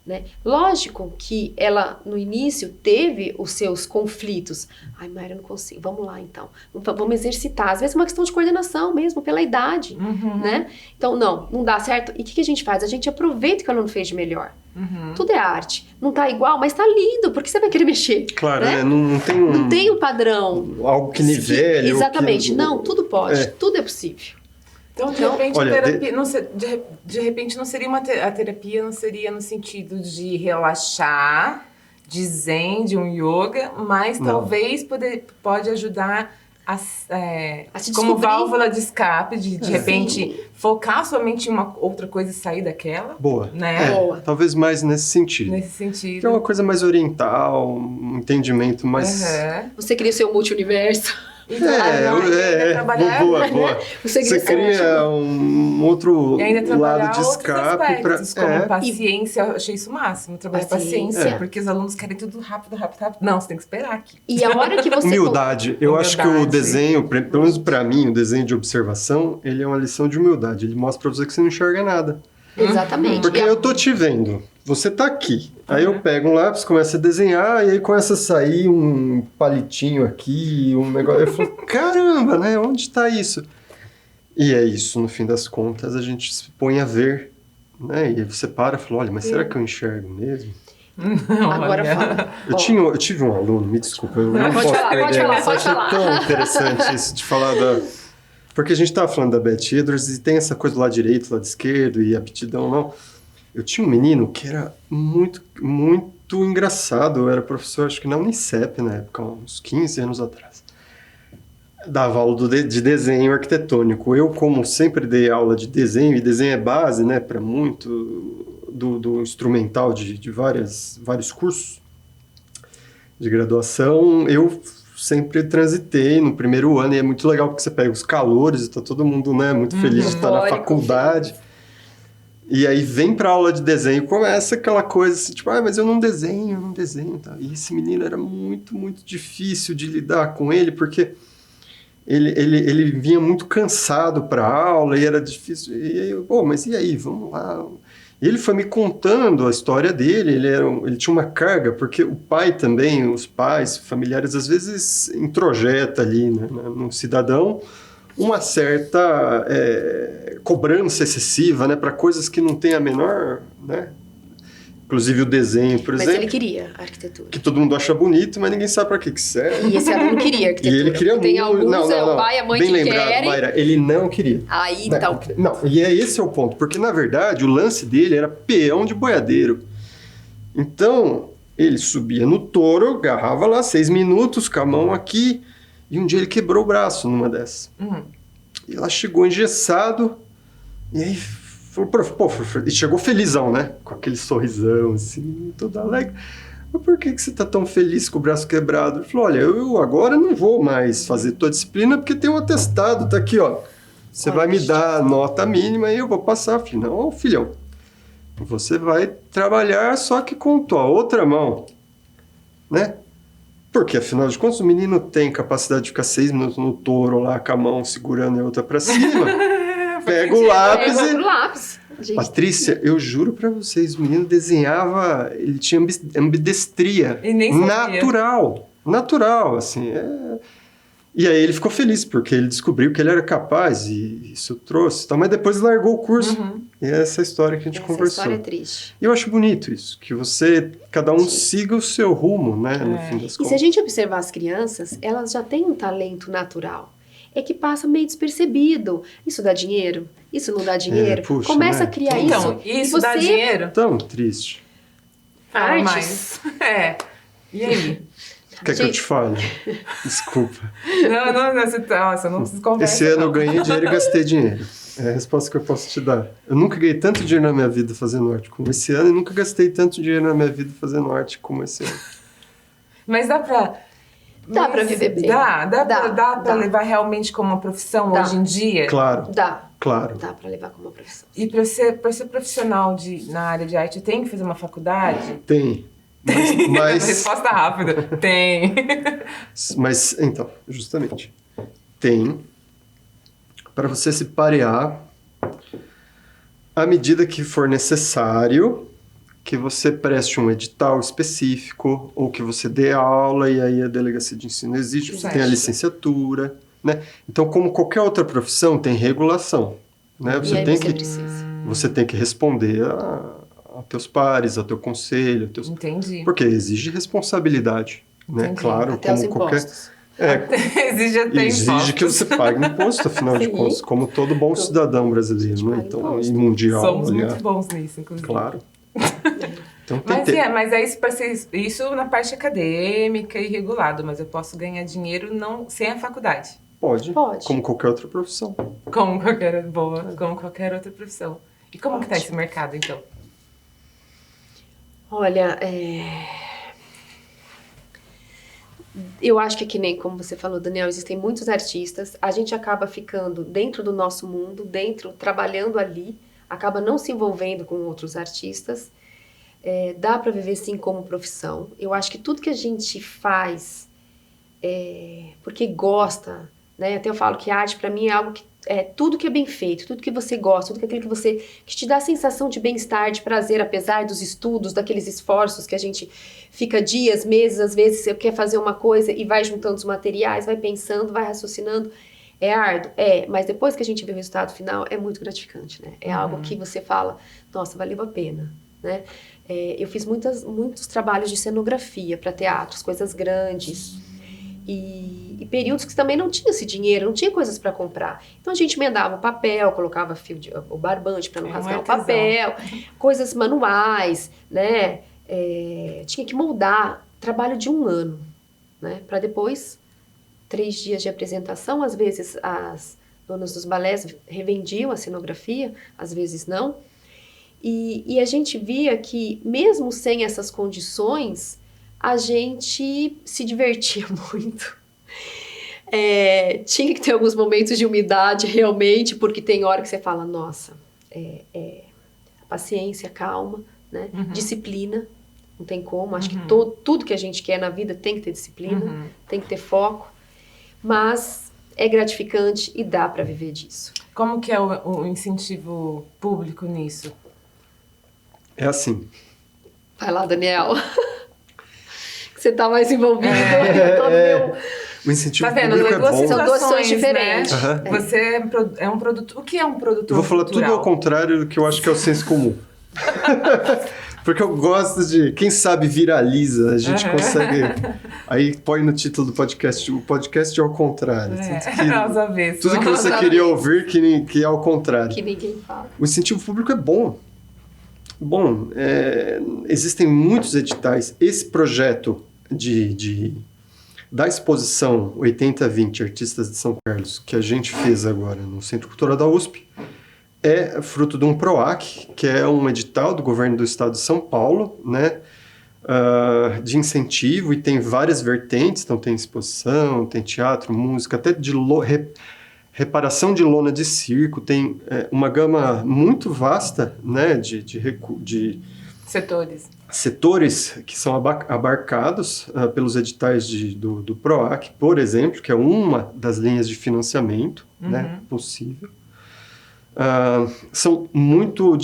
[SPEAKER 3] Né? Lógico que ela, no início, teve os seus conflitos. Ai, Mayra, eu não consigo. Vamos lá, então. Vamos exercitar. Às vezes é uma questão de coordenação mesmo, pela idade. Né? Então, não dá certo. E o que a gente faz? A gente aproveita o que o aluno fez de melhor. Tudo é arte. Não tá igual, mas tá lindo. Por que você vai querer mexer?
[SPEAKER 2] Claro,
[SPEAKER 3] né?
[SPEAKER 2] Não
[SPEAKER 3] tem um padrão.
[SPEAKER 2] Algo que nivele.
[SPEAKER 3] Exatamente. Não, tudo pode. Tudo é possível.
[SPEAKER 1] Então, de repente, olha, a terapia de repente não seria a terapia não seria no sentido de relaxar, de zen, de um yoga, mas talvez pode ajudar como válvula de escape, de repente focar somente em uma outra coisa e sair daquela.
[SPEAKER 2] Boa.
[SPEAKER 1] Né?
[SPEAKER 3] Boa.
[SPEAKER 2] Talvez mais nesse sentido.
[SPEAKER 1] Que
[SPEAKER 2] é uma coisa mais oriental, um entendento mais...
[SPEAKER 3] Você queria ser um multi-universo.
[SPEAKER 1] Então,
[SPEAKER 2] boa. Você cria um outro lado de escape
[SPEAKER 1] como paciência. Eu achei isso o máximo, trabalhar paciência, porque os alunos querem tudo rápido. Não, você tem que esperar aqui.
[SPEAKER 3] E a hora que você...
[SPEAKER 2] Humildade. Eu acho que o desenho, pelo menos pra mim, o desenho de observação, ele é uma lição de humildade. Ele mostra pra você que você não enxerga nada.
[SPEAKER 3] Exatamente.
[SPEAKER 2] Porque eu tô te vendo, você tá aqui. Aí eu pego um lápis, começo a desenhar, e aí começa a sair um palitinho aqui, um negócio. Eu falo, caramba, né? Onde tá isso? E é isso, no fim das contas, a gente se põe a ver, né? E aí você para e fala, olha, mas será que eu enxergo mesmo?
[SPEAKER 3] Agora fala.
[SPEAKER 2] Eu tive um aluno, me desculpa, eu não posso perder.
[SPEAKER 3] Pode falar.
[SPEAKER 2] É tão interessante isso de falar Porque a gente estava falando da Beth Edwards e tem essa coisa do lado direito, do lado esquerdo e aptidão, não. Eu tinha um menino que era muito, muito engraçado. Eu era professor, acho que na Unicep na época, uns 15 anos atrás. Dava aula de desenho arquitetônico. Eu, como sempre dei aula de desenho, e desenho é base, né, para muito do instrumental de vários cursos de graduação, eu sempre transitei no primeiro ano, e é muito legal porque você pega os calores e tá todo mundo, né, muito feliz de estar na faculdade. E aí vem pra aula de desenho e começa aquela coisa assim, tipo, mas eu não desenho, tá? E esse menino era muito, muito difícil de lidar com ele, porque ele vinha muito cansado pra aula e era difícil. E aí, mas e aí, vamos lá. E ele foi me contando a história dele, ele tinha uma carga, porque o pai também, os pais, familiares, às vezes introjeta ali, né, no cidadão uma certa cobrança excessiva, né, para coisas que não tem a menor, né? Inclusive o desenho, por exemplo.
[SPEAKER 3] Mas ele queria arquitetura.
[SPEAKER 2] Que todo mundo acha bonito, mas ninguém sabe para que serve.
[SPEAKER 3] E esse aluno queria arquitetura.
[SPEAKER 2] E ele queria
[SPEAKER 3] tem
[SPEAKER 2] muito.
[SPEAKER 3] Alguns é o pai, a mãe
[SPEAKER 2] bem
[SPEAKER 3] que
[SPEAKER 2] lembrado,
[SPEAKER 3] querem.
[SPEAKER 2] Mayra, ele não queria.
[SPEAKER 3] Aí, então.
[SPEAKER 2] Não, e esse é o ponto, porque na verdade o lance dele era peão de boiadeiro. Então, ele subia no touro, agarrava lá 6 minutos com a mão aqui, e um dia ele quebrou o braço numa dessas. E lá chegou engessado, e aí falou, e chegou felizão, né? Com aquele sorrisão, assim, todo alegre. Mas por que você tá tão feliz com o braço quebrado? Ele falou, olha, eu agora não vou mais fazer tua disciplina porque tem um atestado, tá aqui, ó. Você vai me dar a nota mínima e eu vou passar. Eu falei, não, filhão, você vai trabalhar só que com tua outra mão, né? Porque, afinal de contas, o menino tem capacidade de ficar 6 minutos no touro lá, com a mão segurando a outra pra cima. Pega o lápis e... Patrícia, eu juro pra vocês, o menino desenhava, ele tinha ambidestria.
[SPEAKER 1] E nem sabia.
[SPEAKER 2] Natural, assim. E aí ele ficou feliz, porque ele descobriu que ele era capaz, e isso trouxe. Mas depois largou o curso. E é essa história que a gente conversou.
[SPEAKER 3] Essa história é triste.
[SPEAKER 2] E eu acho bonito isso, que cada um siga o seu rumo, né, no fim das contas.
[SPEAKER 3] E se a gente observar as crianças, elas já têm um talento natural. É que passa meio despercebido. Isso dá dinheiro? Isso não dá dinheiro?
[SPEAKER 2] Puxa,
[SPEAKER 3] começa
[SPEAKER 2] né?
[SPEAKER 3] a criar
[SPEAKER 1] Então,
[SPEAKER 3] isso.
[SPEAKER 1] Dá dinheiro?
[SPEAKER 2] Tão triste.
[SPEAKER 3] Artes.
[SPEAKER 1] E aí?
[SPEAKER 2] Quer que eu te fale? Desculpa.
[SPEAKER 1] Nossa, não preciso conversar.
[SPEAKER 2] Esse ano eu ganhei dinheiro e gastei dinheiro. É a resposta que eu posso te dar. Eu nunca ganhei tanto dinheiro na minha vida fazendo arte como esse ano e nunca gastei tanto dinheiro na minha vida fazendo arte como esse ano.
[SPEAKER 1] Mas dá pra...
[SPEAKER 3] Dá pra viver bem.
[SPEAKER 1] Dá pra levar realmente como uma profissão hoje em dia?
[SPEAKER 2] Claro.
[SPEAKER 3] Dá.
[SPEAKER 2] Claro.
[SPEAKER 3] Dá pra levar como uma profissão.
[SPEAKER 1] E pra ser profissional na área de arte, tem que fazer uma faculdade?
[SPEAKER 2] Tem. Mas...
[SPEAKER 1] Resposta rápida. Tem.
[SPEAKER 2] Mas, então, justamente. Tem. Para você se parear, à medida que for necessário, que você preste um edital específico, ou que você dê aula, e aí a delegacia de ensino exige, você tem a licenciatura, né? Então, como qualquer outra profissão, tem regulação, né? Você tem que responder a teus pares, ao teu conselho,
[SPEAKER 1] Entendi.
[SPEAKER 2] Porque exige responsabilidade, né?
[SPEAKER 1] Entendi.
[SPEAKER 2] Claro,
[SPEAKER 3] até
[SPEAKER 2] como
[SPEAKER 3] os impostos.
[SPEAKER 1] Exige até
[SPEAKER 2] exige que você pague imposto, afinal de contas, como todo bom cidadão brasileiro, né? Então, e mundial.
[SPEAKER 1] Somos muito bons nisso, inclusive.
[SPEAKER 2] Claro. Então,
[SPEAKER 1] mas é isso para ser isso na parte acadêmica e regulado, mas eu posso ganhar dinheiro sem a faculdade.
[SPEAKER 2] Pode. Como qualquer outra profissão.
[SPEAKER 1] Como qualquer outra profissão. E como que tá esse mercado, então?
[SPEAKER 3] Olha, eu acho que nem como você falou, Daniel, existem muitos artistas, a gente acaba ficando dentro do nosso mundo, trabalhando ali, acaba não se envolvendo com outros artistas. Dá para viver sim como profissão. Eu acho que tudo que a gente faz porque gosta, né? Até eu falo que a arte para mim é algo que tudo que é bem feito, tudo que você gosta, tudo aquilo que te dá a sensação de bem-estar, de prazer, apesar dos estudos, daqueles esforços que a gente fica dias, meses, às vezes você quer fazer uma coisa e vai juntando os materiais, vai pensando, vai raciocinando. É árduo? Mas depois que a gente vê o resultado final, é muito gratificante, né? É algo que você fala, nossa, valeu a pena, né? Eu fiz muitos trabalhos de cenografia para teatros, coisas grandes. E períodos que também não tinha esse dinheiro, não tinha coisas para comprar. Então a gente emendava o papel, colocava o barbante para não rasgar o papel, coisas manuais, né? Tinha que moldar, trabalho de 1 ano, né? Para depois, 3 dias de apresentação. Às vezes as donas dos balés revendiam a cenografia, às vezes não. E a gente via que, mesmo sem essas condições, a gente se divertia muito. Tinha que ter alguns momentos de humildade, realmente, porque tem hora que você fala, nossa, paciência, calma, né? Disciplina, não tem como. Acho que tudo que a gente quer na vida tem que ter disciplina, tem que ter foco, mas é gratificante e dá para viver disso.
[SPEAKER 1] Como que é o incentivo público nisso?
[SPEAKER 2] É assim.
[SPEAKER 3] Vai lá, Daniel. Você tá mais envolvido.
[SPEAKER 2] O incentivo
[SPEAKER 1] tá vendo?
[SPEAKER 2] público é bom.
[SPEAKER 3] São duas situações diferentes.
[SPEAKER 1] Né? Você é um produtor. O que é um produtor
[SPEAKER 2] Eu vou falar
[SPEAKER 1] cultural?
[SPEAKER 2] tudo ao contrário do que eu acho que é o senso comum. Porque eu gosto de... Quem sabe viraliza, a gente consegue... Aí põe no título do podcast, o podcast é ao contrário. Tudo que você queria ouvir que é ao contrário.
[SPEAKER 3] Que ninguém fala.
[SPEAKER 2] O incentivo público é bom. Bom, existem muitos editais. Esse projeto da exposição 80-20 Artistas de São Carlos, que a gente fez agora no Centro Cultural da USP, é fruto de um PROAC, que é um edital do governo do estado de São Paulo, né, de incentivo, e tem várias vertentes. Então tem exposição, tem teatro, música, até de reparação de lona de circo, tem uma gama muito vasta, né, de setores que são abarcados pelos editais do PROAC, por exemplo, que é uma das linhas de financiamento, né, possível. São muito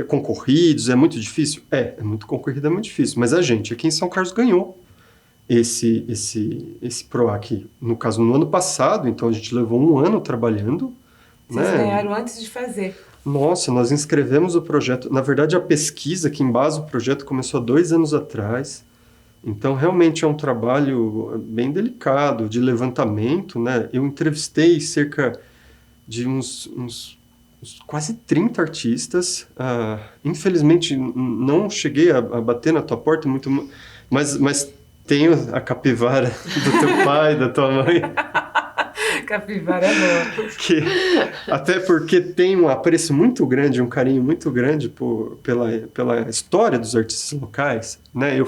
[SPEAKER 2] concorridos, é muito difícil? É muito concorrido, é muito difícil, mas a gente aqui em São Carlos ganhou esse PROAC, no caso, no ano passado. Então a gente levou 1 ano trabalhando.
[SPEAKER 1] Vocês ganharam antes de fazer.
[SPEAKER 2] Nossa, nós inscrevemos o projeto. Na verdade, a pesquisa que embasa o projeto começou há 2 anos atrás. Então, realmente é um trabalho bem delicado, de levantamento, né? Eu entrevistei cerca de uns quase 30 artistas. Infelizmente, não cheguei a bater na tua porta, mas tenho a capivara do teu pai, da tua mãe.
[SPEAKER 1] Capivara é boa.
[SPEAKER 2] Até porque tem um apreço muito grande, um carinho muito grande pela história dos artistas locais, né? Eu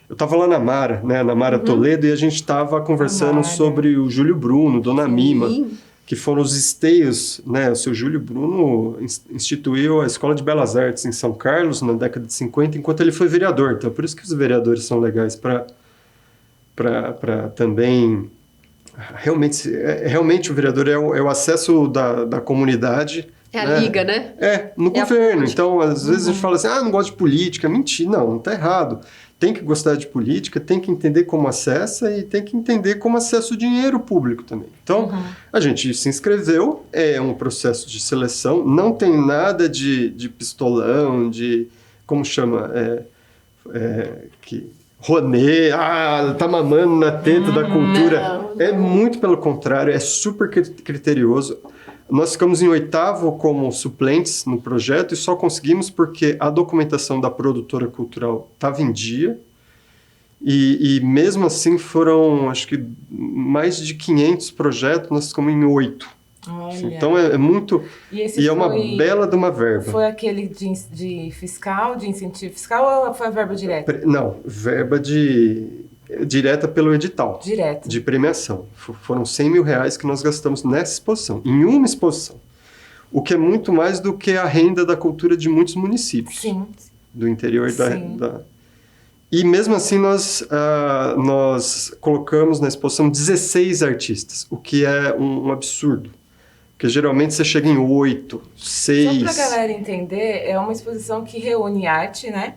[SPEAKER 2] estava lá na Mara, né? Na Mara Toledo, e a gente estava conversando sobre o Júlio Bruno, Dona Mima, que foram os esteios, né? O seu Júlio Bruno instituiu a Escola de Belas Artes em São Carlos na década de 50, enquanto ele foi vereador. Então, por isso que os vereadores são legais para também... Realmente o vereador é o acesso da comunidade.
[SPEAKER 3] É a liga, né?
[SPEAKER 2] No governo. Então, às vezes a gente fala assim, não gosto de política. Mentira, não tá errado. Tem que gostar de política, tem que entender como acessa e tem que entender como acessa o dinheiro público também. Então, a gente se inscreveu, é um processo de seleção, não tem nada de pistolão, como chama? Ronê, tá mamando na teta da cultura. Não. Muito pelo contrário, é super criterioso. Nós ficamos em 8º como suplentes no projeto e só conseguimos porque a documentação da produtora cultural estava em dia. E mesmo assim foram, acho que, mais de 500 projetos, nós ficamos em 8.
[SPEAKER 1] Olha.
[SPEAKER 2] Então é muito... E é uma bela de uma verba.
[SPEAKER 1] Foi aquele de fiscal, de incentivo fiscal, ou foi a verba direta?
[SPEAKER 2] Não, verba direta pelo edital.
[SPEAKER 1] Direta.
[SPEAKER 2] De premiação. Foram R$100 mil que nós gastamos nessa exposição, em uma exposição. O que é muito mais do que a renda da cultura de muitos municípios.
[SPEAKER 1] Sim.
[SPEAKER 2] Do interior da... E mesmo assim nós colocamos na exposição 16 artistas, o que é um absurdo. Porque geralmente você chega em 8, 6... Só
[SPEAKER 1] para a galera entender, é uma exposição que reúne arte, né?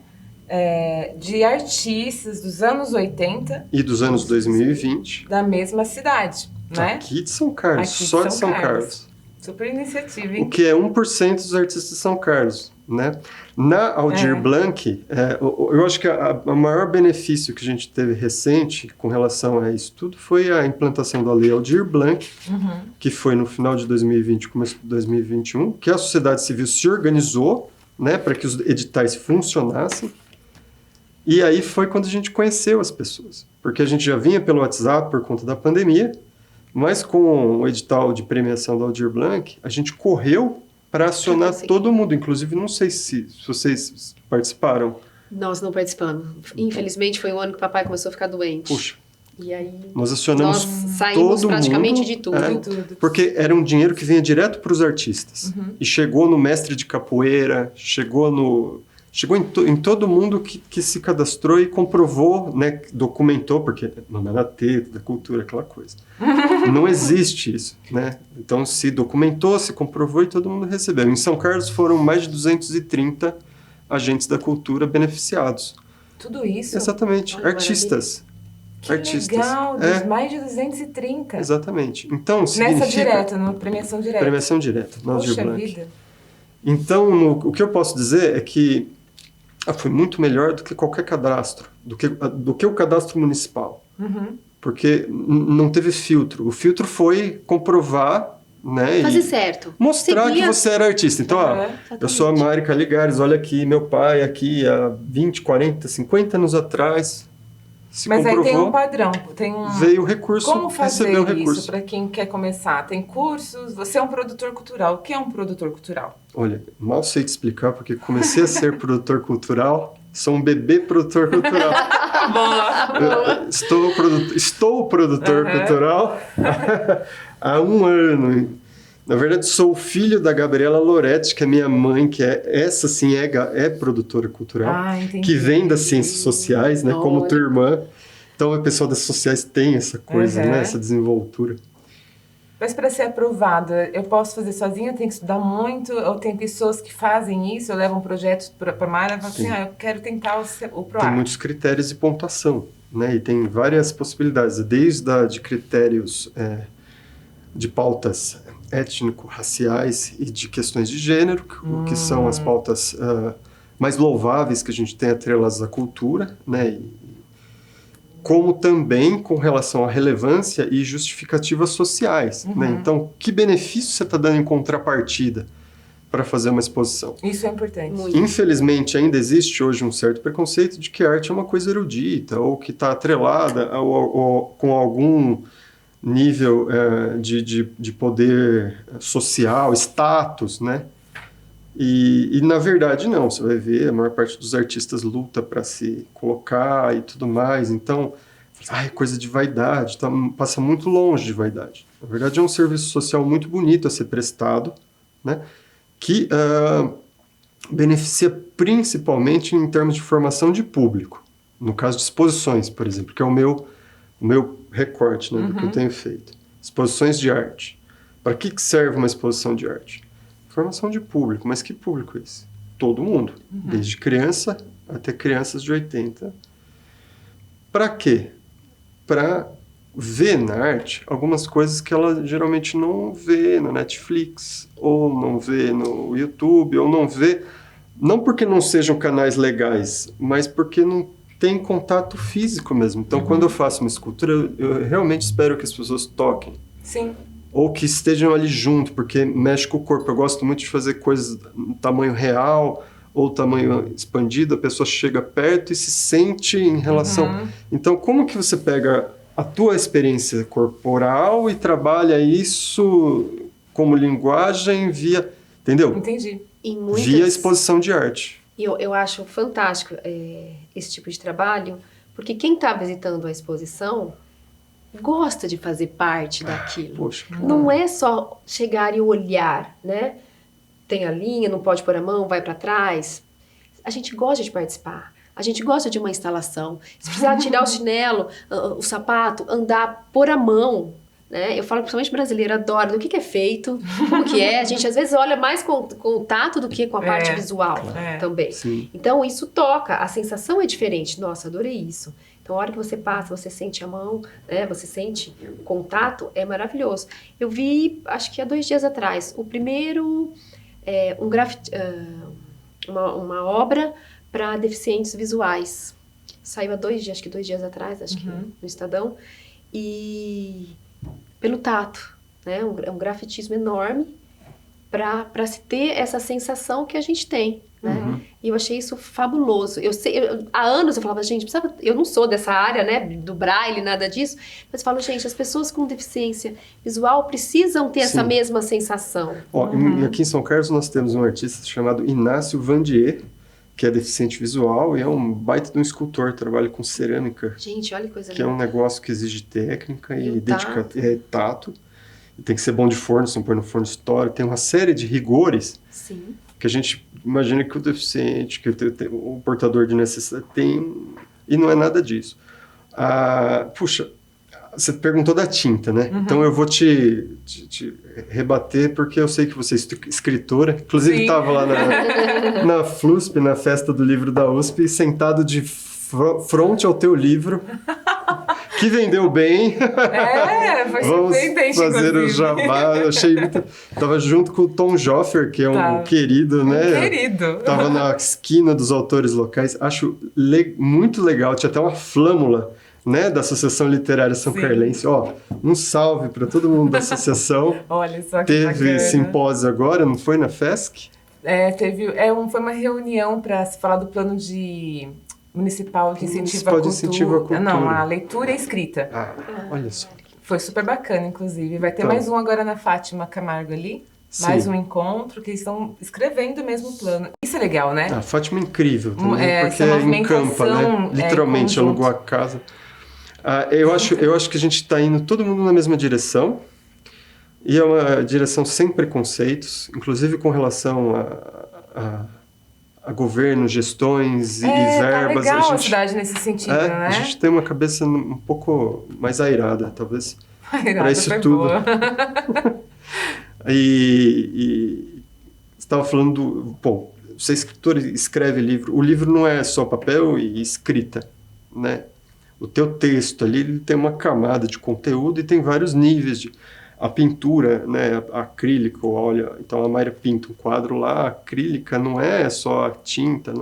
[SPEAKER 1] De artistas dos anos 80...
[SPEAKER 2] E dos anos 2020.
[SPEAKER 1] Da mesma cidade, né?
[SPEAKER 2] Aqui de São Carlos, só de São Carlos.
[SPEAKER 1] Super iniciativa,
[SPEAKER 2] O
[SPEAKER 1] hein?
[SPEAKER 2] que é 1% dos artistas de São Carlos, né? Na Aldir Blanc, eu acho que o maior benefício que a gente teve recente com relação a isso tudo foi a implantação da Lei Aldir Blanc, que foi no final de 2020, começo de 2021, que a sociedade civil se organizou, né, para que os editais funcionassem. E aí foi quando a gente conheceu as pessoas, porque a gente já vinha pelo WhatsApp por conta da pandemia, mas com o edital de premiação da Aldir Blanc, a gente correu para acionar todo mundo. Inclusive, não sei se vocês participaram.
[SPEAKER 3] Nós não participamos. Infelizmente, foi o ano que o papai começou a ficar doente.
[SPEAKER 2] Puxa.
[SPEAKER 3] E aí,
[SPEAKER 2] nós acionamos
[SPEAKER 3] saímos
[SPEAKER 2] todo
[SPEAKER 3] praticamente
[SPEAKER 2] mundo,
[SPEAKER 3] de tudo.
[SPEAKER 2] porque era um dinheiro que vinha direto para os artistas. E chegou no mestre de capoeira, chegou em todo mundo que se cadastrou e comprovou, né, documentou, porque não é na teta, da cultura, aquela coisa. Não existe isso, né? Então se documentou, se comprovou e todo mundo recebeu. Em São Carlos foram mais de 230 agentes da cultura beneficiados.
[SPEAKER 1] Tudo isso?
[SPEAKER 2] Exatamente,
[SPEAKER 3] Olha,
[SPEAKER 2] artistas.
[SPEAKER 1] Que
[SPEAKER 2] artistas.
[SPEAKER 1] legal, mais de 230.
[SPEAKER 2] Exatamente. Então, significa...
[SPEAKER 1] Nessa direta, na premiação direta.
[SPEAKER 2] Premiação direta, na Aldir
[SPEAKER 1] Poxa
[SPEAKER 2] Blanc.
[SPEAKER 1] vida.
[SPEAKER 2] Então, o que eu posso dizer é que foi muito melhor do que qualquer cadastro, do que o cadastro municipal. Porque não teve filtro. O filtro foi comprovar, né?
[SPEAKER 3] Fazer certo.
[SPEAKER 2] Mostrar que você era artista. Então, eu sou a Mari Caligares, olha aqui, meu pai aqui há 20, 40, 50 anos atrás...
[SPEAKER 1] Mas
[SPEAKER 2] comprovou,
[SPEAKER 1] aí tem um padrão,
[SPEAKER 2] veio o recurso,
[SPEAKER 1] como fazer
[SPEAKER 2] recebeu o recurso.
[SPEAKER 1] isso para quem quer começar? Tem cursos? Você é um produtor cultural. O que é um produtor cultural?
[SPEAKER 2] Olha, mal sei te explicar, porque comecei a ser produtor cultural, sou um bebê produtor cultural.
[SPEAKER 1] Boa!
[SPEAKER 2] Estou produtor cultural há 1 ano. Na verdade, sou o filho da Gabriela Loretti, que é minha mãe, que essa sim é produtora cultural, que vem das ciências sociais, né, como tua irmã. Então, o pessoal das sociais tem essa coisa, né, essa desenvoltura.
[SPEAKER 1] Mas para ser aprovada, eu posso fazer sozinha? Tem que estudar muito? Ou tem pessoas que fazem isso, ou levam projetos para a Mara e falam assim, eu quero tentar o ProArt.
[SPEAKER 2] Tem muitos critérios de pontuação, né, e tem várias possibilidades, desde de critérios de pautas étnico-raciais e de questões de gênero, que são as pautas mais louváveis que a gente tem atreladas à cultura, né? Como também com relação à relevância e justificativas sociais. Né? Então, que benefício você está dando em contrapartida para fazer uma exposição?
[SPEAKER 1] Isso é importante.
[SPEAKER 3] Muito.
[SPEAKER 2] Infelizmente, ainda existe hoje um certo preconceito de que a arte é uma coisa erudita, ou que está atrelada ou com algum nível de poder social, status, né? E na verdade não, você vai ver, a maior parte dos artistas luta para se colocar e tudo mais, então, coisa de vaidade, passa muito longe de vaidade. Na verdade é um serviço social muito bonito a ser prestado, né? Que beneficia principalmente em termos de formação de público, no caso de exposições, por exemplo, que é o meu recorte, né, do que eu tenho feito. Exposições de arte. Para que serve uma exposição de arte? Formação de público. Mas que público é esse? Todo mundo. Desde criança até crianças de 80. Para quê? Para ver na arte algumas coisas que ela geralmente não vê na Netflix, ou não vê no YouTube, ou não vê... Não porque não sejam canais legais, mas porque não tem contato físico mesmo. Então, quando eu faço uma escultura, eu realmente espero que as pessoas toquem.
[SPEAKER 1] Sim.
[SPEAKER 2] Ou que estejam ali junto, porque mexe com o corpo. Eu gosto muito de fazer coisas no tamanho real ou tamanho expandido. A pessoa chega perto e se sente em relação... Então, como que você pega a tua experiência corporal e trabalha isso como linguagem via... Entendeu?
[SPEAKER 1] Entendi.
[SPEAKER 2] Via exposição de arte.
[SPEAKER 3] E eu acho fantástico esse tipo de trabalho, porque quem está visitando a exposição gosta de fazer parte daquilo.
[SPEAKER 2] Poxa.
[SPEAKER 3] Não é só chegar e olhar, né? Tem a linha, não pode pôr a mão, vai para trás. A gente gosta de participar. A gente gosta de uma instalação. Se precisar tirar o chinelo, o sapato, andar, pôr a mão. Né? Eu falo, principalmente brasileiro, adora do que é feito, como que é. A gente às vezes olha mais com o tato do que com a parte visual também.
[SPEAKER 2] Sim.
[SPEAKER 3] Então isso toca, a sensação é diferente. Nossa, adorei isso. Então, a hora que você passa, você sente a mão, né? Você sente o contato, é maravilhoso. Eu vi, acho que há 2 dias atrás, o primeiro, uma obra para deficientes visuais. Saiu há 2 dias, acho que 2 dias atrás, acho que no Estadão. E pelo tato, né? É um grafitismo enorme para se ter essa sensação que a gente tem, né? E eu achei isso fabuloso. Há anos eu falava, gente, eu não sou dessa área, né, do braille, nada disso, mas eu falo, gente, as pessoas com deficiência visual precisam ter essa mesma sensação.
[SPEAKER 2] Aqui em São Carlos nós temos um artista chamado Inácio Vandier, que é deficiente visual e é um baita de um escultor, trabalha com cerâmica.
[SPEAKER 3] Gente, olha que coisa
[SPEAKER 2] linda. Que é um negócio que exige técnica e tato. Tem que ser bom de forno, se não pôr no forno estoura. Tem uma série de rigores que a gente imagina que o deficiente, que o portador de necessidade tem, e não é nada disso. Puxa, você perguntou da tinta, né? Então eu vou te rebater, porque eu sei que você é escritora. Inclusive estava lá na FLUSP, na festa do livro da USP, sentado de frente ao teu livro. Que vendeu bem.
[SPEAKER 1] Foi surpreendente,
[SPEAKER 2] vamos fazer o jabá. Eu achei muito... Tava junto com o Tom Joffer, que é um querido, né?
[SPEAKER 1] Querido.
[SPEAKER 2] Tava na esquina dos autores locais. Acho muito legal. Tinha até uma flâmula, né, da Associação Literária São Carlense. Um salve para todo mundo da associação.
[SPEAKER 1] Olha só que
[SPEAKER 2] Teve
[SPEAKER 1] bacana.
[SPEAKER 2] simpósio agora, não foi na FESC?
[SPEAKER 1] Foi uma reunião para se falar do plano municipal de incentivo à cultura. Não, a leitura e a escrita.
[SPEAKER 2] Olha só.
[SPEAKER 1] Foi super bacana, inclusive. Vai ter mais um agora na Fátima Camargo ali. Mais um encontro, que eles estão escrevendo o mesmo plano. Isso é legal, né?
[SPEAKER 2] A Fátima é incrível também, porque encampa, né? Literalmente alugou a casa. Eu acho que a gente está indo todo mundo na mesma direção. E é uma direção sem preconceitos, inclusive com relação a governo, gestões e verbas.
[SPEAKER 1] Tá legal a cidade nesse sentido, né?
[SPEAKER 2] A gente tem uma cabeça um pouco mais airada, talvez, para isso tudo. E você estava falando você é escritor e escreve livro. O livro não é só papel e escrita, né? O teu texto ali, ele tem uma camada de conteúdo e tem vários níveis a pintura, né, acrílico, olha, então a Mayra pinta um quadro lá, a acrílica não é só a tinta,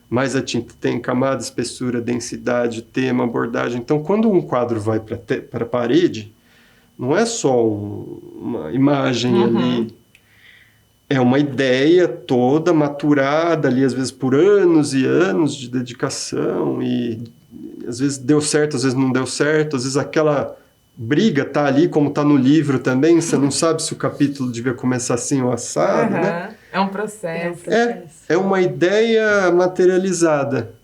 [SPEAKER 2] mas a tinta tem camada, espessura, densidade, tema, abordagem. Então, quando um quadro vai para a parede, não é só uma imagem ali, é uma ideia toda maturada ali, às vezes por anos e anos de dedicação, e às vezes deu certo, às vezes não deu certo, às vezes aquela briga tá ali, como tá no livro também, você não sabe se o capítulo devia começar assim ou assado, né?
[SPEAKER 1] É um processo.
[SPEAKER 2] É uma ideia materializada.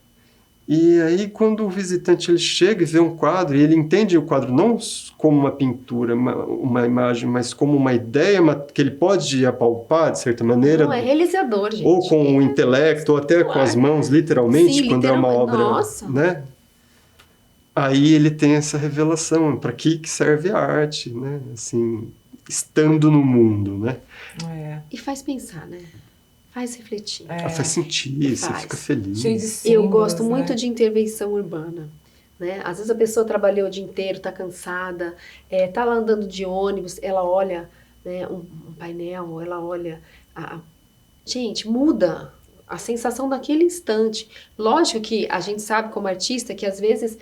[SPEAKER 2] E aí, quando o visitante ele chega e vê um quadro, e ele entende o quadro não como uma pintura, uma imagem, mas como uma ideia que ele pode apalpar, de certa maneira.
[SPEAKER 3] Não, é realizador, gente.
[SPEAKER 2] Ou com o intelecto, ou até com as mãos, literalmente, quando é uma obra, né? Aí ele tem essa revelação, para que serve a arte, né? Assim, estando no mundo, né?
[SPEAKER 3] E faz pensar, né? Faz refletir.
[SPEAKER 2] Faz sentir, você fica feliz.
[SPEAKER 1] Cheio de símbolos,
[SPEAKER 3] eu gosto muito de intervenção urbana. Né? Às vezes a pessoa trabalhou o dia inteiro, está cansada, está lá andando de ônibus, ela olha, né, um painel, ela olha... Gente, muda a sensação daquele instante. Lógico que a gente sabe como artista que às vezes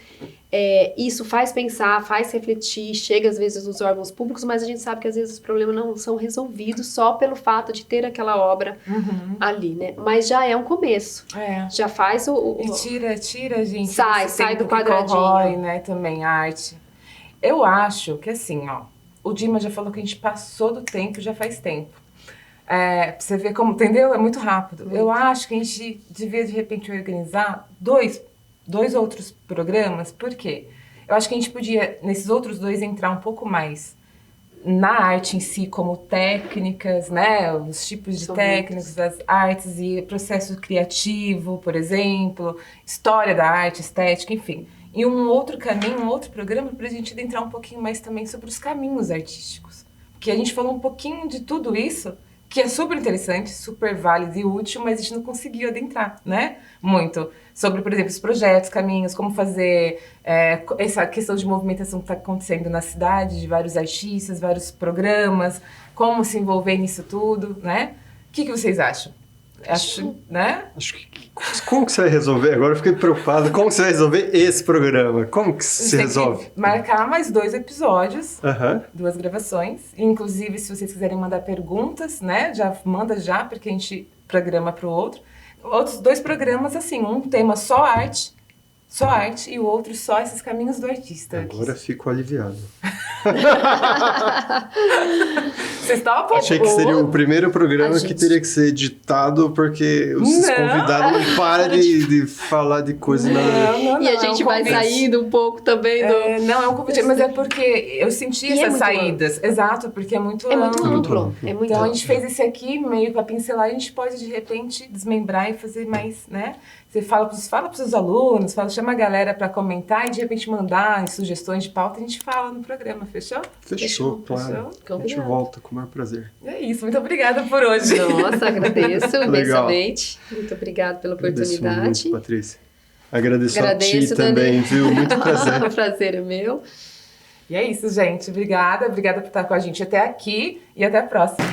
[SPEAKER 3] isso faz pensar, faz refletir, chega às vezes nos órgãos públicos, mas a gente sabe que às vezes os problemas não são resolvidos só pelo fato de ter aquela obra ali, né? Mas já é um começo. Já faz E
[SPEAKER 1] tira, gente.
[SPEAKER 3] Sai do quadradinho.
[SPEAKER 1] Corrói, né, também a arte. Eu acho que assim, o Dima já falou que a gente passou do tempo, já faz tempo. Pra você ver como, entendeu? É muito rápido. Eu acho que a gente devia, de repente, organizar dois outros programas. Por quê? Eu acho que a gente podia, nesses outros 2, entrar um pouco mais na arte em si, como técnicas, né? Os tipos de técnicas das artes e processo criativo, por exemplo, história da arte, estética, enfim. E um outro caminho, um outro programa para a gente entrar um pouquinho mais também sobre os caminhos artísticos. Porque a gente falou um pouquinho de tudo isso, que é super interessante, super válido e útil, mas a gente não conseguiu adentrar, né? Muito. Sobre, por exemplo, os projetos, caminhos, como fazer essa questão de movimentação que está acontecendo na cidade, de vários artistas, vários programas, como se envolver nisso tudo, né? O que vocês acham? Acho, né?
[SPEAKER 2] Como que você vai resolver? Agora eu fiquei preocupado. Como você vai resolver esse programa? Como que se resolve?
[SPEAKER 1] Marcar mais 2 episódios,
[SPEAKER 2] Aham.
[SPEAKER 1] 2 gravações. Inclusive, se vocês quiserem mandar perguntas, né? Já manda já, porque a gente programa para o outro. Outros 2 programas, assim, um tema só arte, e o outro só esses caminhos do artista.
[SPEAKER 2] Agora fico aliviado.
[SPEAKER 1] Vocês topam?
[SPEAKER 2] Achei que seria o primeiro programa que teria que ser editado, porque os convidados não param de falar de coisa nada.
[SPEAKER 1] Não,
[SPEAKER 3] e a gente vai saindo um pouco também do...
[SPEAKER 1] Não, é um convite, mas é porque eu senti essas saídas.
[SPEAKER 3] Amplo.
[SPEAKER 1] Exato, porque é muito
[SPEAKER 3] amplo.
[SPEAKER 1] É muito
[SPEAKER 3] amplo.
[SPEAKER 1] Então a gente fez esse aqui meio pra pincelar, e a gente pode de repente desmembrar e fazer mais, né? Você fala pros seus alunos, chama a galera pra comentar e de repente mandar sugestões de pauta, a gente fala no programa, fechou?
[SPEAKER 2] Fechou, claro.
[SPEAKER 1] Fechou?
[SPEAKER 2] A gente volta com o maior prazer.
[SPEAKER 1] É isso, muito obrigada por hoje.
[SPEAKER 3] Nossa, agradeço imensamente. Muito obrigada pela oportunidade.
[SPEAKER 2] Agradeço muito, Patrícia. Agradeço a ti também, viu? Muito prazer.
[SPEAKER 3] O prazer é meu.
[SPEAKER 1] E é isso, gente. Obrigada por estar com a gente até aqui e até a próxima.